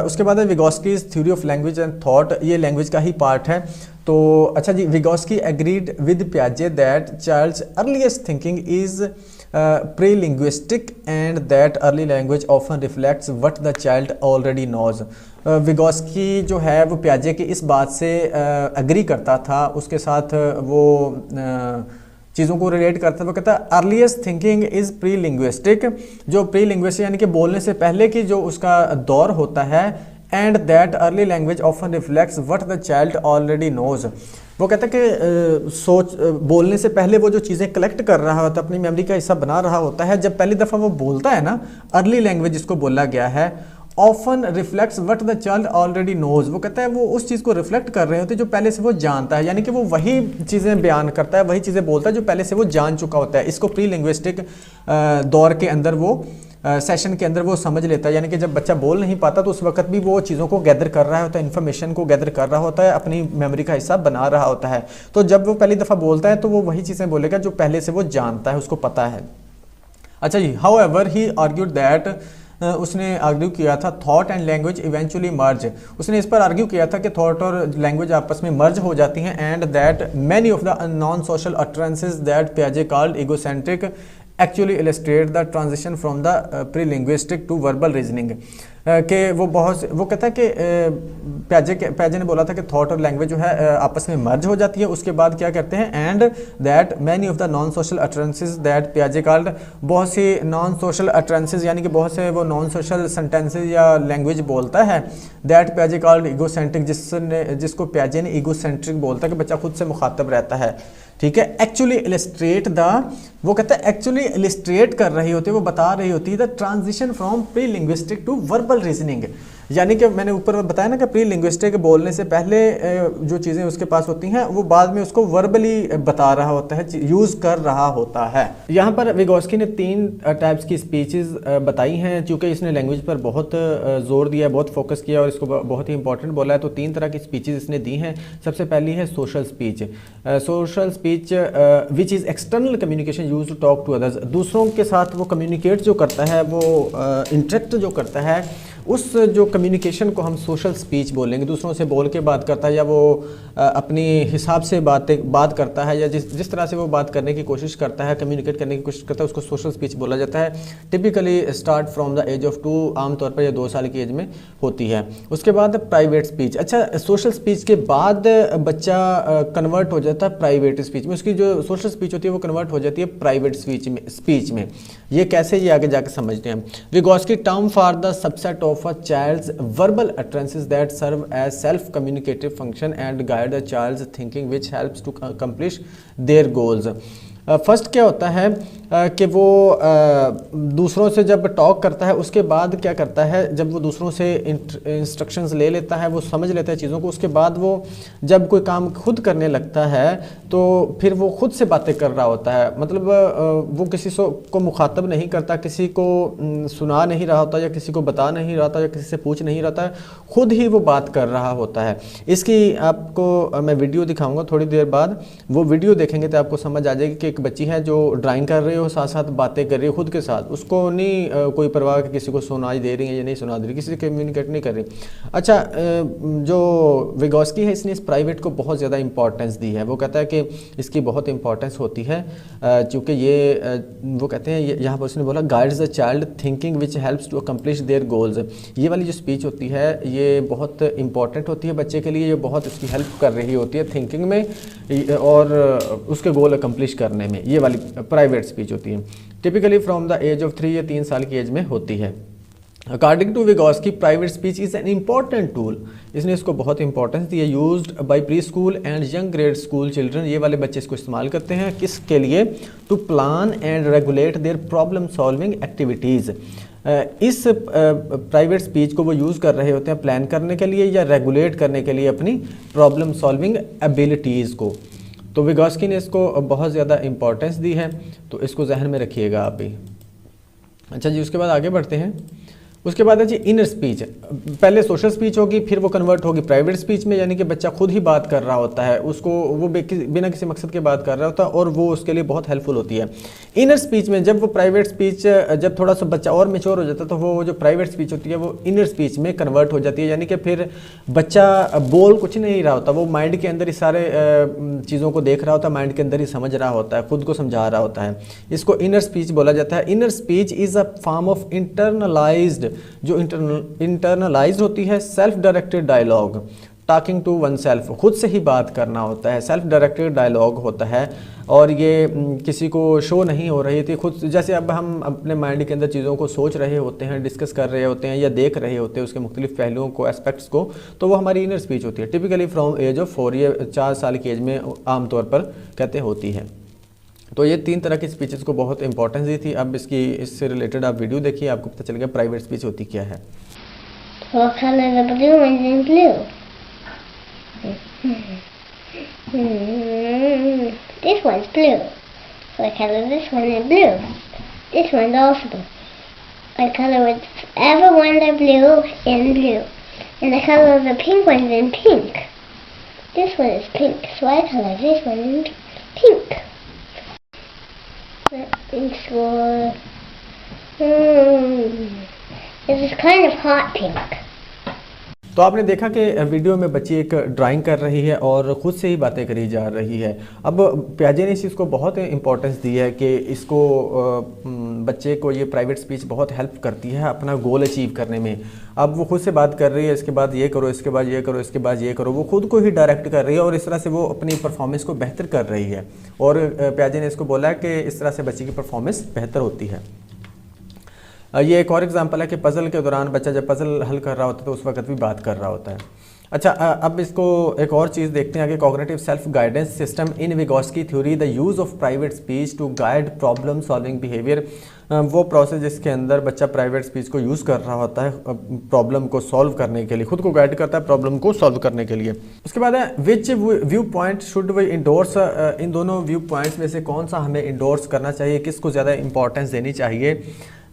उसके बाद है Vygotsky's theory of language and thought, ये लैंग्वेज का ही पार्ट है। तो अच्छा जी, विगोस्की एग्रीड विद पियाजे that child's earliest thinking is pre linguistic and that early language often reflects what the child already knows. Vygotsky जो है वो पियाजे की इस बात से एग्री करता था, उसके साथ वो चीज़ों को रिलेट करता है। वो कहता है earliest thinking is pre linguistic, जो प्री लिंग्विस्टिक यानी कि बोलने से पहले की जो उसका दौर होता है, and that early language often reflects what the child already knows. वो कहता है कि बोलने से पहले वो जो चीज़ें कलेक्ट कर रहा होता है, अपनी मेमोरी का हिस्सा बना रहा होता है, जब पहली दफ़ा वो बोलता है ना, अर्ली लैंग्वेज जिसको बोला गया है, often reflects what the child already knows. वो कहता है वो उस चीज़ को रिफ्लेक्ट कर रहे होते हैं जो पहले से वो जानता है, यानी कि वो वही चीज़ें बयान करता है, वही चीज़ें बोलता है जो पहले से वो जान चुका होता है। इसको प्री लिंग्विस्टिक दौर के अंदर वो सेशन के अंदर वो समझ लेता है, यानी कि जब बच्चा बोल नहीं पाता तो उस वक्त भी वो चीज़ों को गैदर कर रहा होता है, इन्फॉर्मेशन को गैदर कर रहा होता है, अपनी मेमोरी का हिस्सा बना रहा होता है। तो जब वो पहली दफ़ा बोलता है तो वो वही चीज़ें बोलेगा जो पहले से वो जानता है, उसको पता है। अच्छा जी, however he argued that उसने आर्ग्यू किया था thought and language eventually merge. उसने इस पर आर्ग्यू किया था कि थॉट और लैंग्वेज आपस में मर्ज हो जाती हैं and that many of the non social utterances that पियाजे called egocentric actually illustrate the transition from the pre linguistic to verbal reasoning. कि वो कहता है कि पियाजे ने बोला था कि थॉट और लैंग्वेज जो है आपस में मर्ज हो जाती है। उसके बाद क्या करते हैं and that many of the non social utterances that पियाजे कॉल्ड, बहुत सी नॉन सोशल अटरेंसेज यानी कि बहुत से वो नॉन सोशल सेंटेंसेज या लैंग्वेज बोलता है दैट पियाजे कॉल्ड इगोसेंट्रिक, जिसको पियाजे ने इगोसेंट्रिक बोलता है कि बच्चा खुद से मुखातब रहता है। ठीक है, एक्चुअली इलस्ट्रेट द, वो कहता है एक्चुअली इलस्ट्रेट कर रही होती है, वो बता रही होती है the transition from pre linguistic to verbal reasoning. यानी कि मैंने ऊपर बताया ना कि प्री लिंग्विस्टिक बोलने से पहले जो चीज़ें उसके पास होती हैं वो बाद में उसको वर्बली बता रहा होता है, यूज़ कर रहा होता है। यहाँ पर विगोस्की ने 3 टाइप्स की स्पीचेस बताई हैं। चूँकि इसने लैंग्वेज पर बहुत जोर दिया, बहुत फोकस किया और इसको बहुत ही इंपॉर्टेंट बोला है, तो 3 तरह की स्पीचेस इसने दी हैं। सबसे पहली है social speech. Social speech which is external communication used to talk to others. दूसरों के साथ वो कम्युनिकेट जो करता है, वो इंटरेक्ट जो करता है, उस जो कम्युनिकेशन को हम सोशल स्पीच बोलेंगे। दूसरों से बोल के बात करता है या वो अपनी हिसाब से बात करता है या जिस तरह से वो बात करने की कोशिश करता है, कम्युनिकेट करने की कोशिश करता है, उसको सोशल स्पीच बोला जाता है। Typically start from the age of 2, आमतौर पर यह 2 साल की एज में होती है। उसके बाद प्राइवेट स्पीच। अच्छा, सोशल स्पीच के बाद बच्चा कन्वर्ट हो जाता है प्राइवेट स्पीच में। उसकी जो सोशल स्पीच होती है वो कन्वर्ट हो जाती है प्राइवेट स्पीच में। ये कैसे, ये आगे जाकर समझते हैं। Vygotsky term for the subset of a child's verbal utterances that serve as self-communicative function and guide the child's thinking, which helps to accomplish their goals. First क्या होता है कि वो दूसरों से जब टॉक करता है उसके बाद क्या करता है, जब वो दूसरों से इंस्ट्रक्शंस ले लेता है, वो समझ लेता है चीज़ों को, उसके बाद वो जब कोई काम खुद करने लगता है तो फिर वो खुद से बातें कर रहा होता है। मतलब वो किसी को मुखातब नहीं करता, किसी को सुना नहीं रहा होता या किसी को बता नहीं रहा था या किसी से पूछ नहीं रहा था, खुद ही वो बात कर रहा होता है। इसकी आपको मैं वीडियो दिखाऊंगा थोड़ी देर बाद। वो वीडियो देखेंगे तो आपको समझ आ जाएगी कि एक बच्ची है जो ड्राइंग कर रही हो, साथ साथ बातें कर रही है खुद के साथ, उसको नहीं कोई परवाह कि किसी को सुनाई दे रही है या नहीं सुना दे रही, किसी से कम्युनिकेट नहीं कर रही। अच्छा, जो विगोस्की है इसने इस प्राइवेट को बहुत ज़्यादा इंपॉर्टेंस दी है। वो कहता है कि इसकी बहुत इंपॉर्टेंस होती है चूँकि ये वो कहते हैं यहाँ पर उसने बोला guides the child thinking which helps to accomplish their goals. ये वाली जो स्पीच होती है ये बहुत इंपॉर्टेंट होती है बच्चे के लिए, ये बहुत उसकी हेल्प कर रही होती है थिंकिंग में और उसके गोल अकम्प्लिश करने में। ये वाली प्राइवेट स्पीच होती है, typically from the age of 3 या 3 साल की एज में होती है। According to Vygotsky private speech is an important tool. इसने इसको बहुत इंपॉर्टेंस दी है। Used by pre school and young grade school children. ये वाले बच्चे इसको इस्तेमाल करते हैं किसके लिए? To plan and regulate their problem solving activities. इस प्राइवेट स्पीच को वो यूज़ कर रहे होते हैं प्लान करने के लिए या रेगुलेट करने के लिए अपनी प्रॉब्लम सॉल्विंग एबिलिटीज़ को। तो विगोस्की ने इसको बहुत ज़्यादा इंपॉर्टेंस दी है, तो इसको जहन में रखिएगा आप भी। अच्छा जी, उसके बाद आगे बढ़ते हैं। उसके बाद है जी इनर स्पीच। पहले सोशल स्पीच होगी, फिर वो कन्वर्ट होगी प्राइवेट स्पीच में, यानी कि बच्चा खुद ही बात कर रहा होता है, उसको वो बिना किसी मकसद के बात कर रहा होता है और वो उसके लिए बहुत हेल्पफुल होती है। इनर स्पीच में जब वो प्राइवेट स्पीच जब थोड़ा सा बच्चा और मैच्योर हो जाता है तो वो जो प्राइवेट स्पीच होती है वो इनर स्पीच में कन्वर्ट हो जाती है, यानी कि फिर बच्चा बोल कुछ नहीं रहा होता, वो माइंड के अंदर ही सारे चीज़ों को देख रहा होता है, माइंड के अंदर ही समझ रहा होता है, खुद को समझा रहा होता है। इसको इनर स्पीच बोला जाता है। Inner speech is a form of internalized, जो इंटरनलाइज होती है self directed dialogue, talking to oneself, खुद से ही बात करना होता है, सेल्फ डायरेक्टेड डायलॉग होता है और ये किसी को शो नहीं हो रही थी, खुद जैसे अब हम अपने माइंड के अंदर चीज़ों को सोच रहे होते हैं, डिस्कस कर रहे होते हैं या देख रहे होते हैं उसके मुख्तलिफ पहलुओं को, एस्पेक्ट्स को, तो वो हमारी इनर स्पीच होती है। टिपिकली फ्रॉम एज ऑफ 4, ये 4 साल की एज में आमतौर पर कहते होती है। तो ये 3 तरह की स्पीचेस को बहुत इंपॉर्टेंस दी थी। अब इससे रिलेटेड आप वीडियो देखिए, आपको पता चल गया प्राइवेट स्पीच होती क्या है। What color is the blue one in blue? This one's blue. So I color this one in blue. This one's also blue. I color whichever ones are blue in blue. And I color the pink ones in pink. This one is pink, so I color this one in pink. In school, It's kind of hot pink. तो आपने देखा कि video में बच्ची एक drawing कर रही है और ख़ुद से ही बातें करी जा रही है। अब प्याजे ने इस चीज़ को बहुत इंपॉर्टेंस दी है कि इसको बच्चे को ये प्राइवेट स्पीच बहुत हेल्प करती है अपना गोल अचीव करने में। अब वो खुद से बात कर रही है, इसके बाद ये करो, इसके बाद ये करो, इसके बाद ये करो, वो खुद को ही डायरेक्ट कर रही है और इस तरह से वो अपनी परफॉर्मेंस को बेहतर कर रही है। और प्याजे ने इसको बोला कि इस तरह से बच्ची की परफॉर्मेंस बेहतर होती है। ये एक और एग्जांपल है कि पज़ल के दौरान बच्चा जब पज़ल हल कर रहा होता है तो उस वक्त भी बात कर रहा होता है। अच्छा, अब इसको एक और चीज़ देखते हैं आगे। Cognitive self guidance system in Vygotsky theory the use of private speech to guide problem solving behaviour. वो प्रोसेस जिसके अंदर बच्चा प्राइवेट स्पीच को यूज़ कर रहा होता है प्रॉब्लम को सॉल्व करने के लिए, खुद को गाइड करता है प्रॉब्लम को सॉल्व करने के लिए। उसके बाद है which view point should we endorse. इन दोनों व्यू पॉइंट्स में से कौन सा हमें इंडोर्स करना चाहिए, किसको ज़्यादा इंपॉर्टेंस देनी चाहिए।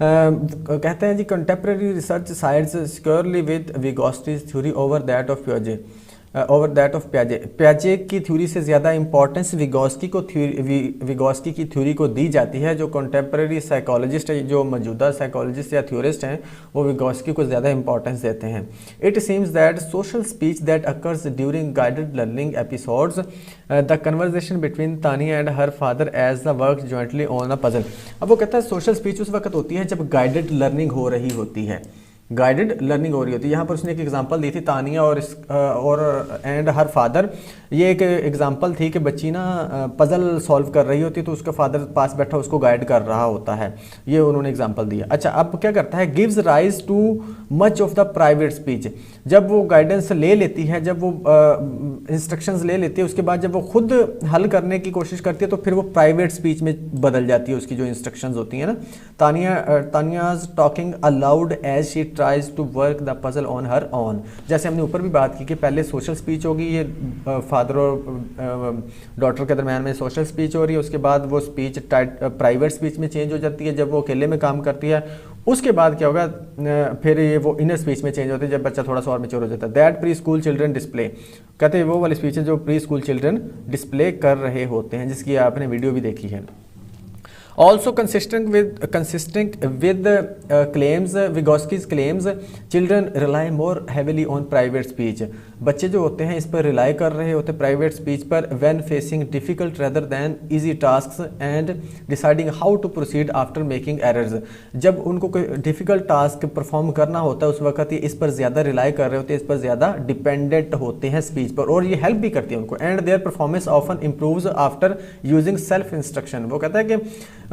कहते हैं जी contemporary research sides securely with Vygotsky's theory over that of प्याजे। प्याजे की थ्योरी से ज़्यादा इंपॉर्टेंस विगोस्की की थ्योरी को दी जाती है। जो कंटेम्प्रेरी साइकोलॉजिस्ट है, जो मौजूदा साइकोलॉजिस्ट या थ्योरिस्ट हैं, वो विगोस्की को ज़्यादा इंपॉर्टेंस देते हैं। It seems that social speech that occurs during guided learning episodes the conversation between Tania and her father as they work jointly on a puzzle. अब वो कहता है सोशल स्पीच उस वक्त होती है जब गाइडेड लर्निंग हो रही होती है, गाइडेड लर्निंग हो रही होती है। यहाँ पर उसने एक एग्जांपल दी थी तानिया और एंड हर फादर। ये एक एग्जांपल थी कि बच्ची ना पजल सॉल्व कर रही होती तो उसका फादर पास बैठा उसको गाइड कर रहा होता है, ये उन्होंने एग्जांपल दिया। अच्छा, अब क्या करता है, gives rise too much of the private speech. जब वो गाइडेंस ले लेती है, जब वो इंस्ट्रक्शंस ले लेती है, उसके बाद जब वो खुद हल करने की कोशिश करती है तो फिर वो प्राइवेट स्पीच में बदल जाती है। उसकी जो इंस्ट्रक्शंस होती हैं ना, Tanya's talking aloud as she tries to work the puzzle on her own. जैसे हमने ऊपर भी बात की कि पहले सोशल स्पीच होगी, ये फादर और डॉटर के दरम्यान में सोशल स्पीच हो रही है, उसके बाद वो स्पीच प्राइवेट स्पीच में चेंज हो जाती है जब वो अकेले में काम करती है। उसके बाद क्या होगा, फिर ये वो इनर स्पीच में चेंज होती है जब बच्चा थोड़ा सा और मैच्योर हो जाता है। That pre school children display, कहते हैं वो वाली स्पीच है जो प्री स्कूल चिल्ड्रन डिस्प्ले कर रहे होते हैं, जिसकी आपने वीडियो भी देखी है। Also consistent with claims, Vygotsky's claims, children rely more heavily on private speech. बच्चे जो होते हैं इस पर रिलाई कर रहे होते हैं प्राइवेट स्पीच पर when facing difficult rather than easy tasks and deciding how to proceed after making errors. जब उनको कोई डिफ़िकल्ट टास्क परफॉर्म करना होता है उस वक्त ये इस पर ज़्यादा रिलाई कर रहे होते हैं, इस पर ज़्यादा डिपेंडेंट होते हैं स्पीच पर, और ये हेल्प भी करती है उनको। And their performance often improves after using self instruction. वो कहता है कि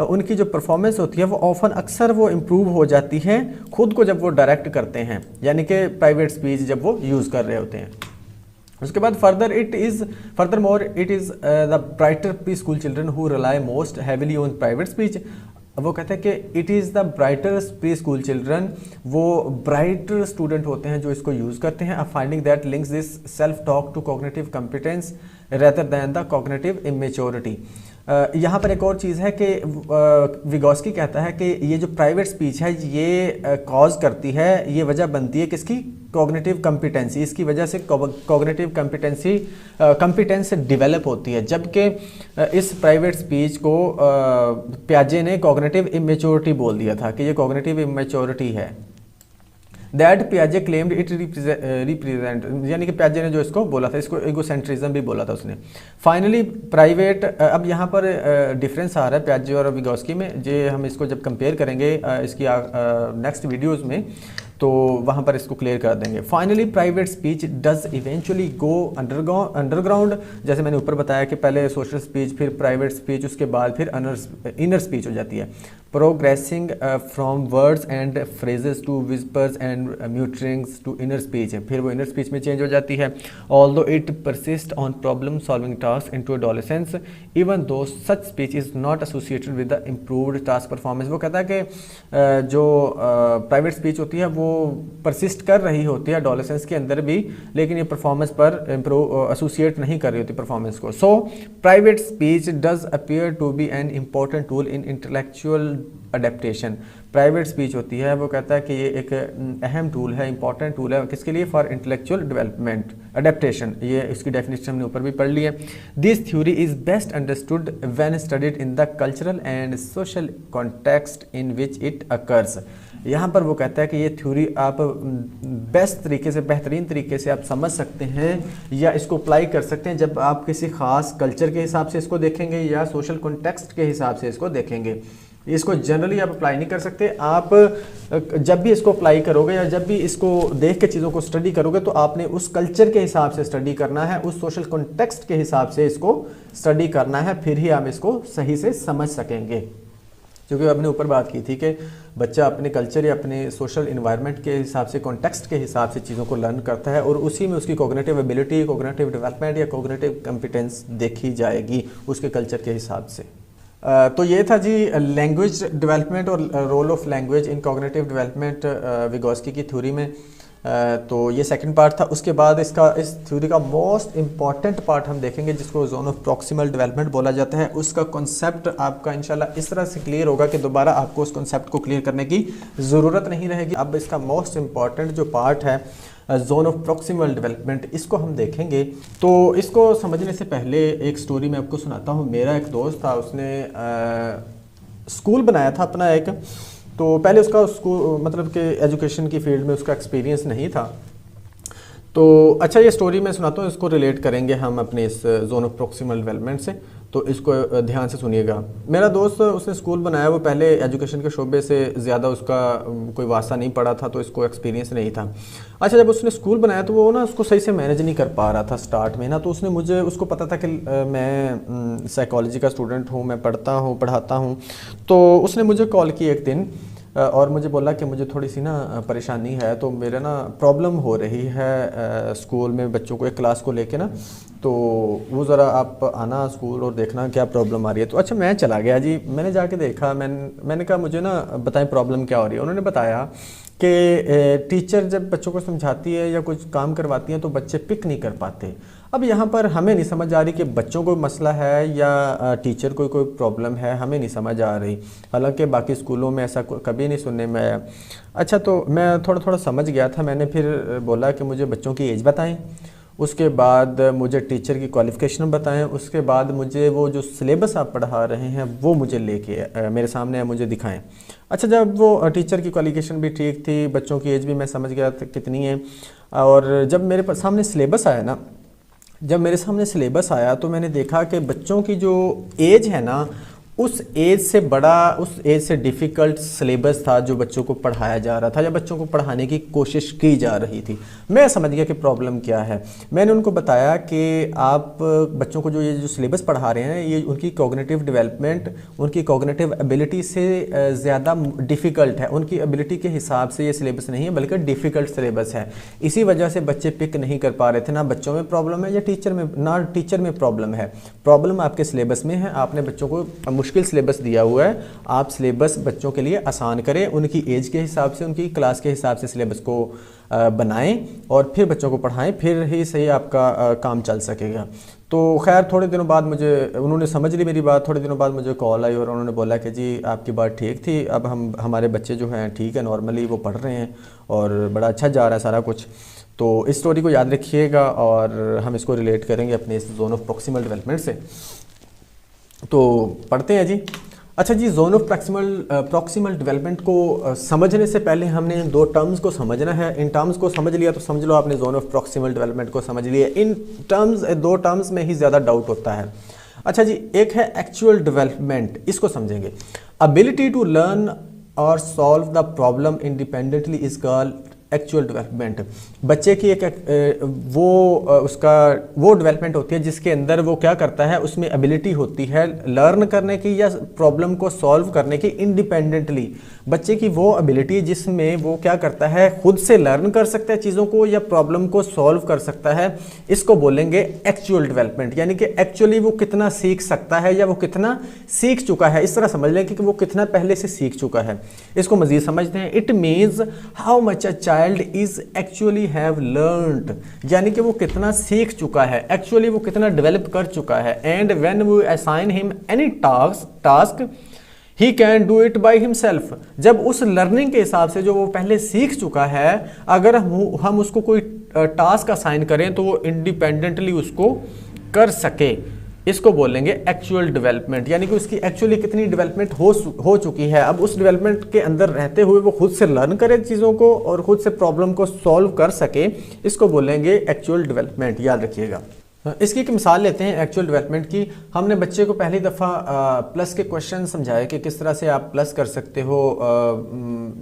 उनकी जो परफॉर्मेंस होती है वो ऑफन अक्सर वो इम्प्रूव हो जाती है खुद को जब वो डायरेक्ट करते हैं, यानी कि प्राइवेट स्पीच जब वो यूज़ कर रहे होते हैं। उसके बाद furthermore it is the brighter preschool children who rely most heavily on private speech. वो कहते हैं कि it is the brighter preschool children, वो ब्राइटर स्टूडेंट होते हैं जो इसको यूज़ करते हैं। Finding that links this self talk to cognitive competence rather than the cognitive immaturity. यहाँ पर एक और चीज़ है कि विगोस्की कहता है कि ये जो प्राइवेट स्पीच है ये कॉज करती है, ये वजह बनती है किसकी, कॉग्निटिव कॉम्पिटेंसी। इसकी वजह से कॉग्निटिव कॉम्पिटेंस डेवलप होती है, जबकि इस प्राइवेट स्पीच को प्याजे ने कॉग्निटिव इमेच्योरिटी बोल दिया था कि ये कॉग्निटिव इमेच्योरिटी है। दैट प्याजे क्लेम्ड इट रिप्रेजेंट, यानी कि प्याजे ने जो इसको बोला था, इसको इगोसेंट्रिज्म भी बोला था उसने। फाइनली प्राइवेट, अब यहाँ पर डिफरेंस आ रहा है प्याजे और विगोस्की में, जे हम इसको जब कंपेयर करेंगे इसकी नेक्स्ट वीडियोस में तो वहाँ पर इसको क्लियर कर देंगे। Finally private speech does eventually go underground, जैसे मैंने ऊपर बताया कि पहले सोशल स्पीच, फिर प्राइवेट स्पीच, उसके बाद फिर इनर स्पीच हो जाती है। Progressing from words and phrases to whispers and mutterings to inner speech, फिर वो इनर स्पीच में चेंज हो जाती है। Although it persist on problem solving task into adolescence even though such speech is not associated with the improved task performance. वो कहता है कि जो प्राइवेट स्पीच होती है वो परसिस्ट कर रही होती है एडोलेसेंस के अंदर भी, लेकिन ये परफॉर्मेंस पर इम्प्रूव एसोसिएट नहीं कर रही होती परफॉर्मेंस को। So private speech does appear to be an important tool in intellectual adaptation. Private speech होती है, वो कहता है कि ये एक अहम टूल है, इंपॉर्टेंट टूल है, किसके लिए? For intellectual development, adaptation. ये इसकी डेफिनेशन हमने ऊपर भी पढ़ ली है। This theory is best understood when studied in the cultural and social context in which it occurs. यहाँ पर वो कहता है कि ये थ्योरी आप बेस्ट तरीके से, बेहतरीन तरीके से आप समझ सकते हैं या इसको अप्लाई कर सकते हैं जब आप किसी ख़ास कल्चर के हिसाब से इसको देखेंगे या सोशल कॉन्टेक्स्ट के हिसाब से इसको देखेंगे। इसको जनरली आप अप्लाई नहीं कर सकते। आप जब भी इसको अप्लाई करोगे या जब भी इसको देख के चीज़ों को स्टडी करोगे तो आपने उस कल्चर के हिसाब से स्टडी करना है, उस सोशल कॉन्टेक्स्ट के हिसाब से इसको स्टडी करना है, फिर ही आप इसको सही से समझ सकेंगे। क्योंकि आपने ऊपर बात की थी कि बच्चा अपने कल्चर या अपने सोशल इन्वायरमेंट के हिसाब से, कॉन्टेक्स्ट के हिसाब से चीज़ों को लर्न करता है और उसी में उसकी कॉग्निटिव एबिलिटी, कॉग्निटिव डेवलपमेंट या कॉग्निटिव कॉम्पिटेंस देखी जाएगी उसके कल्चर के हिसाब से। तो ये था जी लैंग्वेज डेवलपमेंट और role of language in cognitive development Vygotsky की थ्योरी में। तो ये सेकंड पार्ट था। उसके बाद इस थ्योरी का मोस्ट इम्पॉर्टेंट पार्ट हम देखेंगे जिसको जोन ऑफ प्रॉक्सिमल डेवलपमेंट बोला जाता है। उसका कॉन्सेप्ट आपका इंशाल्लाह इस तरह से क्लियर होगा कि दोबारा आपको उस कॉन्सेप्ट को क्लियर करने की ज़रूरत नहीं रहेगी। अब इसका मोस्ट इम्पॉर्टेंट जो पार्ट है जोन ऑफ प्रॉक्सिमल डेवलपमेंट, इसको हम देखेंगे। तो इसको समझने से पहले एक स्टोरी मैं आपको सुनाता हूँ। मेरा एक दोस्त था, उसने स्कूल बनाया था अपना एक। तो पहले उसका स्कूल मतलब कि एजुकेशन की फील्ड में उसका एक्सपीरियंस नहीं था। तो अच्छा, ये स्टोरी मैं सुनाता हूँ, इसको रिलेट करेंगे हम अपने इस जोन ऑफ प्रॉक्सिमल डेवलपमेंट से। तो इसको ध्यान से सुनिएगा। मेरा दोस्त, उसने स्कूल बनाया, वो पहले एजुकेशन के शोबे से ज़्यादा उसका कोई वास्ता नहीं पड़ा था, तो इसको एक्सपीरियंस नहीं था। अच्छा, जब उसने स्कूल बनाया तो वो ना उसको सही से मैनेज नहीं कर पा रहा था स्टार्ट में ना। तो उसको पता था कि मैं साइकोलॉजी का स्टूडेंट हूँ, मैं पढ़ाता हूँ। तो उसने मुझे कॉल की एक दिन और मुझे बोला कि मुझे थोड़ी सी ना परेशानी है, तो मेरे ना प्रॉब्लम हो रही है स्कूल में बच्चों को, एक क्लास को लेके ना, तो वो ज़रा आप आना स्कूल और देखना क्या प्रॉब्लम आ रही है। तो अच्छा, मैं चला गया जी। मैंने जाके देखा, मैंने कहा मुझे ना बताएं प्रॉब्लम क्या हो रही है। उन्होंने बताया कि टीचर जब बच्चों को समझाती है या कुछ काम करवाती है तो बच्चे पिक नहीं कर पाते। अब यहाँ पर हमें नहीं समझ आ रही कि बच्चों को मसला है या टीचर को कोई प्रॉब्लम है, हमें नहीं समझ आ रही। हालांकि बाकी स्कूलों में ऐसा कभी नहीं सुनने में आया। अच्छा, तो मैं थोड़ा समझ गया था। मैंने फिर बोला कि मुझे बच्चों की एज बताएं, उसके बाद मुझे टीचर की क्वालिफ़िकेशन बताएं, उसके बाद मुझे वो जो सिलेबस आप पढ़ा रहे हैं वो मुझे लेके मेरे सामने मुझे दिखाएं। अच्छा, जब वो टीचर की क्वालिफ़िकेशन भी ठीक थी, बच्चों की एज भी मैं समझ गया था कितनी है, और जब मेरे सामने सिलेबस आया ना, तो मैंने देखा कि बच्चों की जो एज है ना, उस एज से बड़ा, उस एज से डिफ़िकल्ट सिलेबस था जो बच्चों को पढ़ाया जा रहा था या बच्चों को पढ़ाने की कोशिश की जा रही थी। मैं समझ गया कि प्रॉब्लम क्या है। मैंने उनको बताया कि आप बच्चों को ये जो सिलेबस पढ़ा रहे हैं, ये उनकी कॉग्निटिव डेवलपमेंट, उनकी कॉग्निटिव एबिलिटी से ज़्यादा डिफ़िकल्ट है। उनकी एबिलिटी के हिसाब से ये सिलेबस नहीं है, बल्कि डिफ़िकल्ट सिलेबस है। इसी वजह से बच्चे पिक नहीं कर पा रहे थे। ना बच्चों में प्रॉब्लम है या टीचर में प्रॉब्लम है। प्रॉब्लम आपके सिलेबस में है। आपने बच्चों को मुश्किल सिलेबस दिया हुआ है, आप सिलेबस बच्चों के लिए आसान करें, उनकी एज के हिसाब से, उनकी क्लास के हिसाब से सिलेबस को बनाएं और फिर बच्चों को पढ़ाएं, फिर ही सही आपका काम चल सकेगा। तो खैर, थोड़े दिनों बाद उन्होंने समझ ली मेरी बात। थोड़े दिनों बाद मुझे कॉल आई और उन्होंने बोला कि जी आपकी बात ठीक थी, अब हमारे बच्चे जो हैं ठीक है, नॉर्मली वो पढ़ रहे हैं और बड़ा अच्छा जा रहा है सारा कुछ। तो इस स्टोरी को याद रखिएगा और हम इसको रिलेट करेंगे अपने इस जोन ऑफ प्रॉक्सिमल डेवलपमेंट से। तो पढ़ते हैं जी। अच्छा जी, जोन ऑफ प्रॉक्सिमल डेवलपमेंट को समझने से पहले हमने इन दो टर्म्स को समझना है। इन टर्म्स को समझ लिया तो समझ लो आपने जोन ऑफ प्रॉक्सिमल डेवलपमेंट को समझ लिया। इन दो टर्म्स में ही ज़्यादा डाउट होता है। अच्छा जी, एक है एक्चुअल डेवलपमेंट, इसको समझेंगे। एबिलिटी टू लर्न और solve the problem independently is called actual development. बच्चे की एक वो डेवलपमेंट होती है जिसके अंदर वो क्या करता है, उसमें एबिलिटी होती है लर्न करने की या प्रॉब्लम को सॉल्व करने की इंडिपेंडेंटली। बच्चे की वो एबिलिटी जिसमें वो क्या करता है, खुद से लर्न कर सकता है चीज़ों को या प्रॉब्लम को सॉल्व कर सकता है, इसको बोलेंगे एक्चुअल डेवलपमेंट। यानी कि एक्चुअली वो कितना सीख सकता है या वो कितना सीख चुका है, इस तरह समझ लें कि वो कितना पहले से सीख चुका है। इसको मजीद समझते हैं। It means how much a child is actually have learned, यानी कि वो कितना सीख चुका है, एक्चुअली वो कितना डेवलप कर चुका है। And when we assign him any task he can do it by himself. जब उस लर्निंग के हिसाब से जो वो पहले सीख चुका है, अगर हम उसको कोई टास्क असाइन करें तो वो इंडिपेंडेंटली उसको कर सके, इसको बोलेंगे एक्चुअल डेवलपमेंट। यानी कि उसकी एक्चुअली कितनी डेवलपमेंट हो चुकी है, अब उस डेवलपमेंट के अंदर रहते हुए वो खुद से लर्न करे चीज़ों को और खुद से प्रॉब्लम को सॉल्व कर सके, इसको बोलेंगे एक्चुअल डेवलपमेंट। याद रखिएगा। इसकी एक मिसाल लेते हैं एक्चुअल डेवलपमेंट की। हमने बच्चे को पहली दफ़ा प्लस के क्वेश्चन समझाए कि किस तरह से आप प्लस कर सकते हो,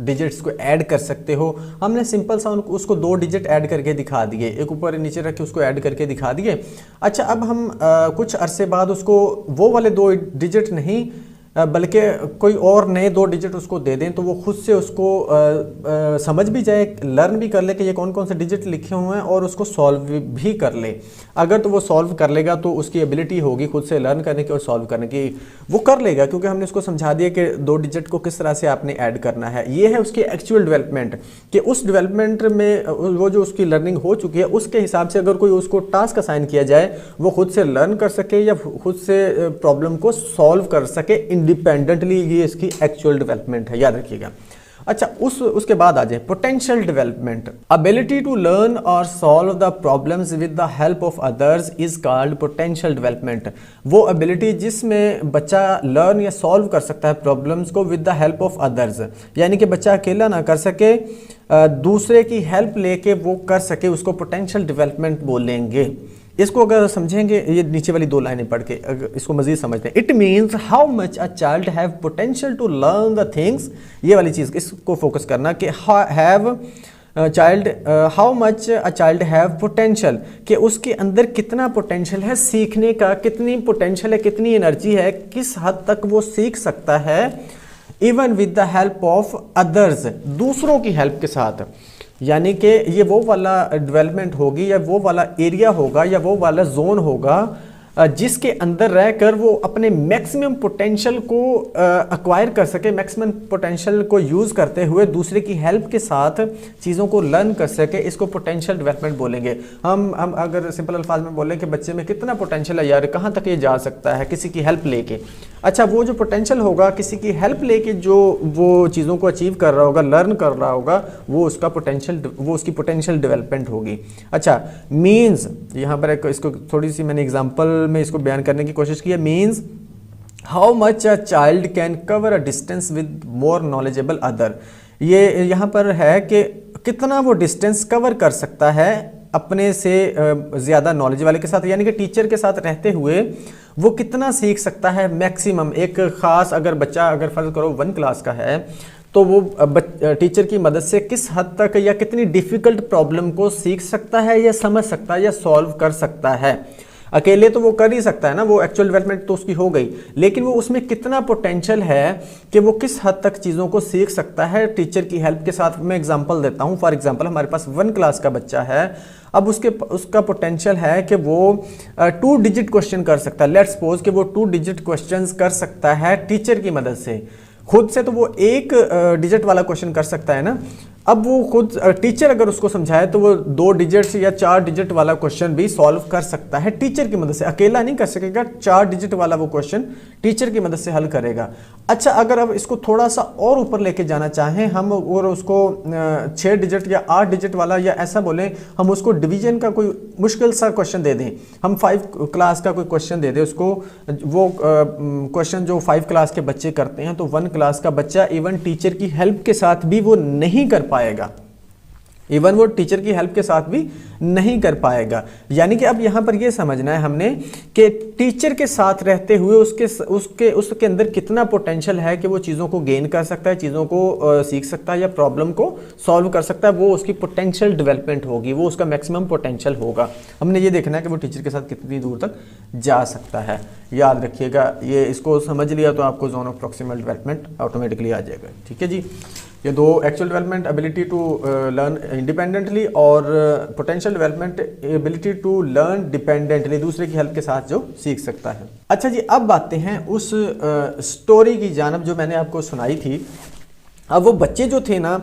डिजिट्स को ऐड कर सकते हो। हमने सिंपल सा उसको 2 डिजिट ऐड करके दिखा दिए, एक ऊपर नीचे रख के उसको ऐड करके दिखा दिए। अच्छा, अब हम कुछ अरसे बाद उसको वो वाले 2 डिजिट नहीं बल्कि कोई और नए 2 डिजिट उसको दे दें तो वो खुद से उसको समझ भी जाए, लर्न भी कर ले कि ये कौन कौन से डिजिट लिखे हुए हैं और उसको सॉल्व भी कर ले। अगर तो वो सॉल्व कर लेगा तो उसकी एबिलिटी होगी खुद से लर्न करने की और सॉल्व करने की, वो कर लेगा क्योंकि हमने उसको समझा दिया कि 2 डिजिट को किस तरह से आपने ऐड करना है। ये है उसकी एक्चुअल डेवलपमेंट, कि उस डेवलपमेंट में वो जो उसकी लर्निंग हो चुकी है उसके हिसाब से अगर कोई उसको टास्क असाइन किया जाए वो खुद से लर्न कर सके या खुद से प्रॉब्लम को सॉल्व कर सके इंडिपेंडेंटली। ये इसकी एक्चुअल डेवलपमेंट है, याद रखिएगा। अच्छा, उसके बाद आ जाए potential development. Ability to learn और solve the problems with the help of others is called potential development. वो एबिलिटी जिसमें बच्चा लर्न या सॉल्व कर सकता है प्रॉब्लम्स को with the help of others, यानी कि बच्चा अकेला ना कर सके, दूसरे की हेल्प लेके वो कर सके, उसको पोटेंशियल डेवलपमेंट बोलेंगे। इसको अगर समझेंगे, ये नीचे वाली 2 लाइनें पढ़ के अगर इसको मजीद समझते हैं, it means how much a child have potential to learn the things. ये वाली चीज़ इसको फोकस करना कि how much a child have potential, कि उसके अंदर कितना पोटेंशियल है सीखने का, कितनी पोटेंशियल है, कितनी एनर्जी है, किस हद तक वो सीख सकता है, even with the help of others, दूसरों की हेल्प के साथ। यानी कि ये वो वाला डेवलपमेंट होगी या वो वाला एरिया होगा या वो वाला जोन होगा जिसके अंदर रहकर वो अपने मैक्सिमम पोटेंशियल को अक्वायर कर सके, मैक्सिमम पोटेंशियल को यूज़ करते हुए दूसरे की हेल्प के साथ चीज़ों को लर्न कर सके, इसको पोटेंशियल डेवलपमेंट बोलेंगे। हम अगर सिंपल अल्फाज में बोलें कि बच्चे में कितना पोटेंशियल है यार, कहाँ तक ये जा सकता है किसी की हेल्प लेके। अच्छा, वो जो पोटेंशियल होगा किसी की हेल्प लेके जो वो चीज़ों को अचीव कर रहा होगा, लर्न कर रहा होगा, वो उसका पोटेंशियल, वो उसकी पोटेंशियल डेवलपमेंट होगी। अच्छा, मीन्स यहाँ पर इसको थोड़ी सी मैंने एग्जांपल में इसको बयान करने की कोशिश की है। Means how much a child can cover a distance with more knowledgeable other. ये यहाँ पर है कि कितना वो डिस्टेंस कवर कर सकता है अपने से ज़्यादा नॉलेज वाले के साथ, यानी कि टीचर के साथ रहते हुए वो कितना सीख सकता है मैक्सिमम। एक ख़ास अगर बच्चा अगर फ़र्ज़ करो 1 क्लास का है तो वो टीचर की मदद से किस हद तक या कितनी डिफ़िकल्ट प्रॉब्लम को सीख सकता है या समझ सकता है या सॉल्व कर सकता है। अकेले तो वो कर ही सकता है ना, वो एक्चुअल डेवलपमेंट तो उसकी हो गई, लेकिन वो उसमें कितना पोटेंशियल है कि वो किस हद तक चीज़ों को सीख सकता है टीचर की हेल्प के साथ। मैं एग्जांपल देता हूँ। फॉर एग्जांपल हमारे पास 1 क्लास का बच्चा है, अब उसका पोटेंशियल है कि वो 2 डिजिट क्वेश्चन कर सकता है। लेट्स सपोज कि वो 2 डिजिट क्वेश्चन कर सकता है टीचर की मदद से। खुद से तो वो 1 डिजिट वाला क्वेश्चन कर सकता है ना, अब वो खुद टीचर अगर उसको समझाए तो वो 2 डिजिट या 4 डिजिट वाला क्वेश्चन भी सॉल्व कर सकता है टीचर की मदद से। अकेला नहीं कर सकेगा, 4 डिजिट वाला वो क्वेश्चन टीचर की मदद से हल करेगा। अच्छा, अगर अब इसको थोड़ा सा और ऊपर लेके जाना चाहें हम और उसको 6 डिजिट या 8 डिजिट वाला, या ऐसा बोलें हम उसको डिवीजन का कोई मुश्किल सा क्वेश्चन दे दें, हम 5 क्लास का कोई क्वेश्चन दे दें उसको, वो क्वेश्चन जो 5 क्लास के बच्चे करते हैं, तो 1 क्लास का बच्चा इवन टीचर की हेल्प के साथ भी वो नहीं कर पाएगा, इवन वो टीचर की हेल्प के साथ भी नहीं कर पाएगा। यानी कि अब यहाँ पर ये समझना है हमने कि टीचर के साथ रहते हुए उसके अंदर कितना पोटेंशियल है कि वो चीज़ों को गेन कर सकता है, चीज़ों को सीख सकता है या प्रॉब्लम को सॉल्व कर सकता है। वो उसकी पोटेंशियल डेवलपमेंट होगी, वो उसका मैक्सिमम पोटेंशियल होगा। हमने ये देखना है कि वो टीचर के साथ कितनी दूर तक जा सकता है। याद रखिएगा, ये इसको समझ लिया तो आपको zone of proximal development automatically आ जाएगा। ठीक है जी, ये 2 actual development ability to learn independently और potential development ability to learn dependently, दूसरे की हेल्प के साथ जो सीख सकता है। अच्छा जी, अब आते हैं उस स्टोरी की जानब जो मैंने आपको सुनाई थी। अब वो बच्चे जो थे ना,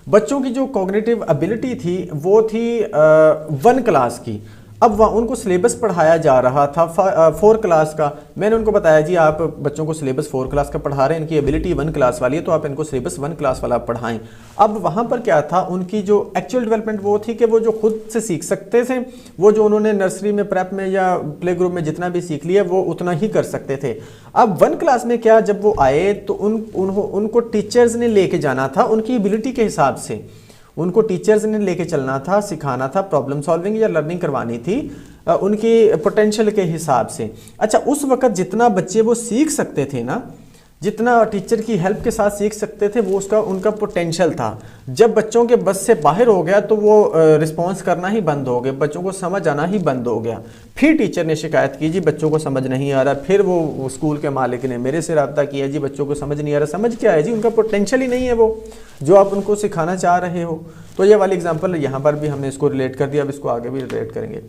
बच्चों की जो कॉग्निटिव एबिलिटी थी वो थी 1 क्लास की। अब वहाँ उनको सिलेबस पढ़ाया जा रहा था 4 क्लास का। मैंने उनको बताया जी आप बच्चों को सिलेबस 4 क्लास का पढ़ा रहे हैं, इनकी एबिलिटी 1 क्लास वाली है, तो आप इनको सिलेबस 1 क्लास वाला पढ़ाएं। अब वहाँ पर क्या था, उनकी जो एक्चुअल डेवलपमेंट वो थी कि वो जो खुद से सीख सकते थे, वो जो उन्होंने नर्सरी में, प्रेप में या प्ले ग्रुप में जितना भी सीख लिया वो उतना ही कर सकते थे। अब 1 क्लास में क्या, जब वो आए तो उनको टीचर्स ने लेके जाना था उनकी एबिलिटी के हिसाब से, उनको टीचर्स ने लेके चलना था, सिखाना था, प्रॉब्लम सॉल्विंग या लर्निंग करवानी थी उनकी पोटेंशियल के हिसाब से। अच्छा, उस वक्त जितना बच्चे वो सीख सकते थे ना, जितना टीचर की हेल्प के साथ सीख सकते थे, वो उसका उनका पोटेंशियल था। जब बच्चों के बस से बाहर हो गया तो वो रिस्पॉन्स करना ही बंद हो गया, बच्चों को समझ आना ही बंद हो गया। फिर टीचर ने शिकायत की जी बच्चों को समझ नहीं आ रहा, फिर वो स्कूल के मालिक ने मेरे से रब्ता किया, जी बच्चों को समझ नहीं आ रहा। समझ क्या है जी, उनका पोटेंशियल ही नहीं है वो जो आप उनको सिखाना चाह रहे हो। तो ये वाली एग्जाम्पल यहाँ पर भी हमने इसको रिलेट कर दिया, अब इसको आगे भी रिलेट करेंगे।